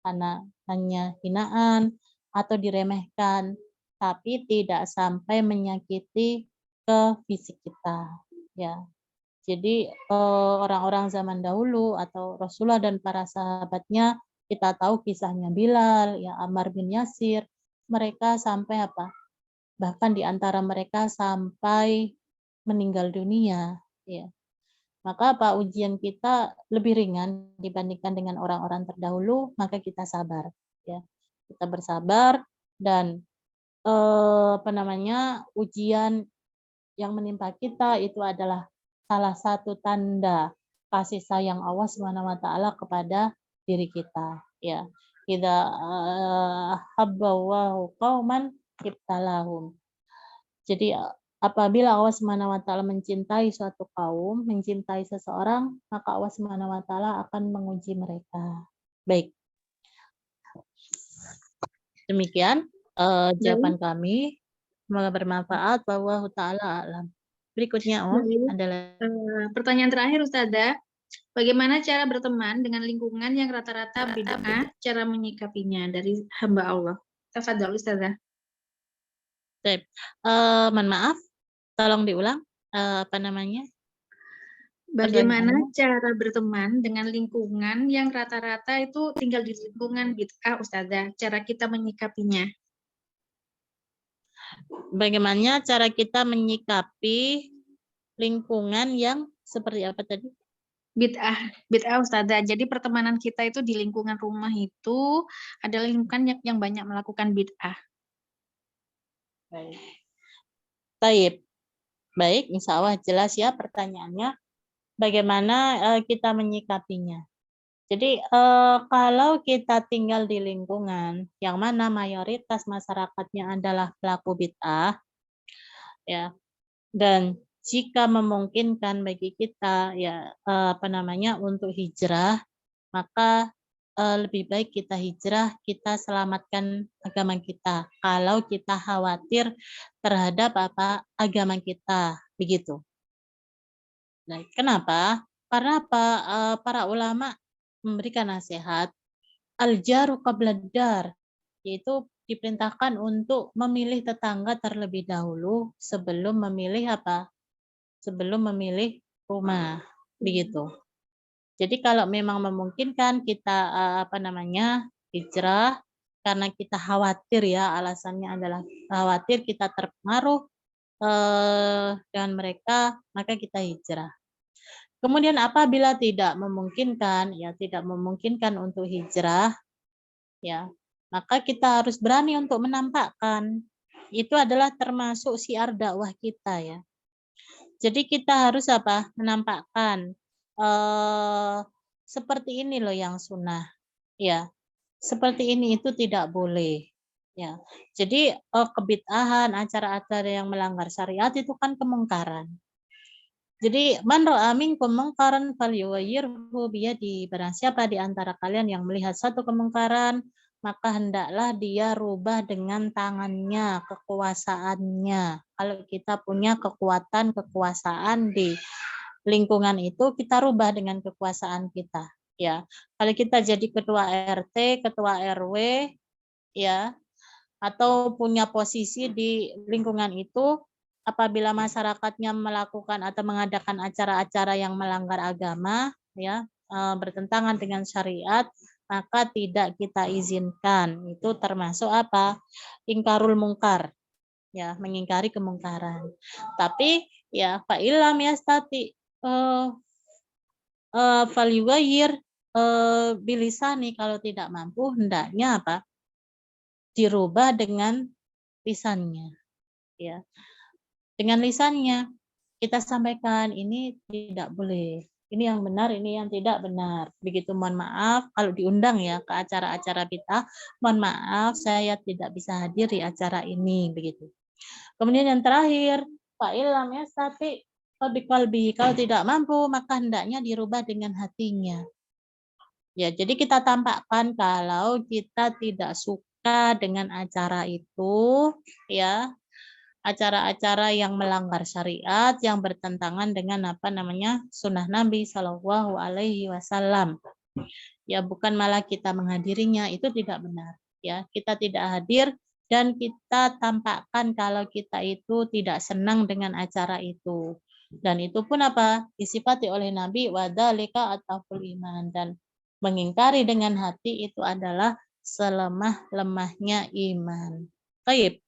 karena hanya hinaan atau diremehkan, tapi tidak sampai menyakiti ke fisik kita, ya. Jadi orang-orang zaman dahulu atau Rasulullah dan para sahabatnya, kita tahu kisahnya Bilal, ya, Ammar bin Yasir, mereka sampai bahkan di antara mereka sampai meninggal dunia, ya. Maka ujian kita lebih ringan dibandingkan dengan orang-orang terdahulu, maka kita sabar, ya. Kita bersabar dan ujian yang menimpa kita itu adalah salah satu tanda kasih sayang Allah SWT kepada diri kita, ya. Idza habballahu qauman ibtalahum. Jadi apabila Allah SWT mencintai suatu kaum, mencintai seseorang, maka Allah SWT akan menguji mereka. Baik. Demikian jawaban kami. Semoga bermanfaat. Wallahu ta'ala a'lam. Berikutnya adalah pertanyaan terakhir, Ustazah. Bagaimana cara berteman dengan lingkungan yang rata-rata bid'ah, cara menyikapinya dari hamba Allah? Tafadhol, Ustazah. Mohon maaf, tolong diulang Bagaimana cara berteman dengan lingkungan yang rata-rata itu tinggal di lingkungan bid'ah, Ustazah? Cara kita menyikapinya. Bagaimana cara kita menyikapi lingkungan yang seperti apa tadi? Bid'ah, Ustazah. Jadi pertemanan kita itu di lingkungan rumah itu adalah lingkungan yang banyak melakukan bid'ah. Baik. Baik, insya Allah jelas ya pertanyaannya. Bagaimana kita menyikapinya? Jadi kalau kita tinggal di lingkungan yang mana mayoritas masyarakatnya adalah pelaku bid'ah, ya, dan jika memungkinkan bagi kita, ya, untuk hijrah, maka lebih baik kita hijrah, kita selamatkan agama kita. Kalau kita khawatir terhadap agama kita, begitu. Nah, kenapa? Karena para ulama memberikan nasihat al-jaru qabla dar, yaitu diperintahkan untuk memilih tetangga terlebih dahulu sebelum memilih sebelum memilih rumah, begitu. Jadi kalau memang memungkinkan kita hijrah karena kita khawatir, ya, alasannya adalah khawatir kita terpengaruh dengan mereka, maka kita hijrah. Kemudian apabila tidak memungkinkan, ya, tidak memungkinkan untuk hijrah, ya, maka kita harus berani untuk menampakkan. Itu adalah termasuk syiar dakwah kita, ya. Jadi kita harus menampakkan seperti ini loh yang sunnah, ya. Seperti ini itu tidak boleh, ya. Jadi kebid'ahan, acara-acara yang melanggar syariat itu kan kemungkaran. Jadi man ra'a minkum mungkaran falyughayyirhu biyadihi, barang siapa di antara kalian yang melihat satu kemungkaran, maka hendaklah dia rubah dengan tangannya, kekuasaannya. Kalau kita punya kekuasaan di lingkungan itu, kita rubah dengan kekuasaan kita, ya. Kalau kita jadi ketua RT, ketua RW, ya, atau punya posisi di lingkungan itu, apabila masyarakatnya melakukan atau mengadakan acara-acara yang melanggar agama, ya, bertentangan dengan syariat, maka tidak kita izinkan. Itu termasuk ingkarul mungkar, ya, mengingkari kemungkaran. Tapi ya fa'ilam yastati falyughayyir bilisani, kalau tidak mampu hendaknya dirubah dengan lisannya, ya. Dengan lisannya kita sampaikan ini tidak boleh, ini yang benar, ini yang tidak benar, begitu. Mohon maaf kalau diundang, ya, ke acara-acara bid'ah, mohon maaf saya tidak bisa hadir di acara ini, begitu. Kemudian yang terakhir, fa'ilam yastati biqalbi, kalau tidak mampu maka hendaknya dirubah dengan hatinya. Ya, jadi kita tampakkan kalau kita tidak suka dengan acara itu, ya, acara-acara yang melanggar syariat, yang bertentangan dengan sunnah Nabi Shallallahu Alaihi Wasallam. Ya, bukan malah kita menghadirinya, itu tidak benar. Ya, kita tidak hadir dan kita tampakkan kalau kita itu tidak senang dengan acara itu. Dan itu pun disifati oleh Nabi wadzalika ataful iman, dan mengingkari dengan hati itu adalah selemah-lemahnya iman. Baik.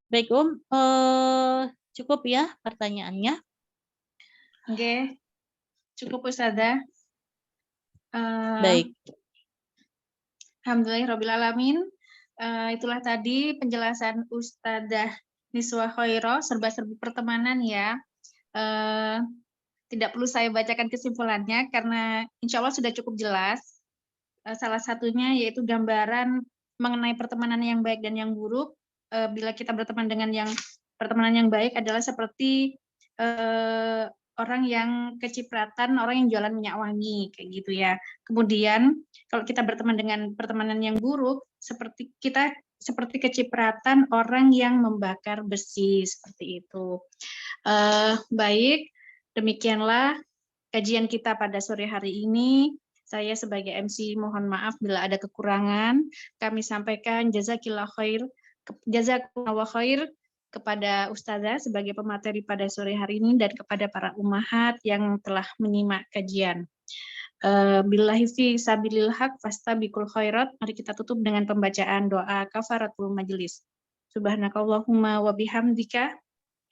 Baik, cukup ya pertanyaannya. Oke, cukup Ustazah. Baik. Alhamdulillahirrahmanirrahim. Itulah tadi penjelasan Ustazah Niswa Khairo, serba-serbi pertemanan, ya. Tidak perlu saya bacakan kesimpulannya karena insya Allah sudah cukup jelas. Salah satunya yaitu gambaran mengenai pertemanan yang baik dan yang buruk. Bila kita berteman dengan pertemanan yang baik adalah seperti orang yang kecipratan, orang yang jualan minyak wangi, kayak gitu, ya. Kemudian kalau kita berteman dengan pertemanan yang buruk, seperti kecipratan orang yang membakar besi, seperti itu. Baik, demikianlah kajian kita pada sore hari ini. Saya sebagai MC mohon maaf bila ada kekurangan. Kami sampaikan jazakallahu khair kepada Ustazah sebagai pemateri pada sore hari ini dan kepada para ummahat yang telah menyimak kajian. Billahi fi sabilil haq fastabiqul khairat. Mari kita tutup dengan pembacaan doa kafaratul majelis. Subhanakallahumma wa bihamdika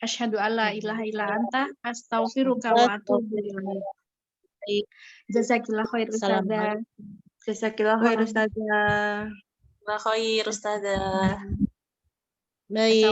asyhadu alla ilaha illa anta astaghfiruka wa atubu ilaik. Jazakillah khair Ustazah. Jazakillah khair Ustazah. Baik.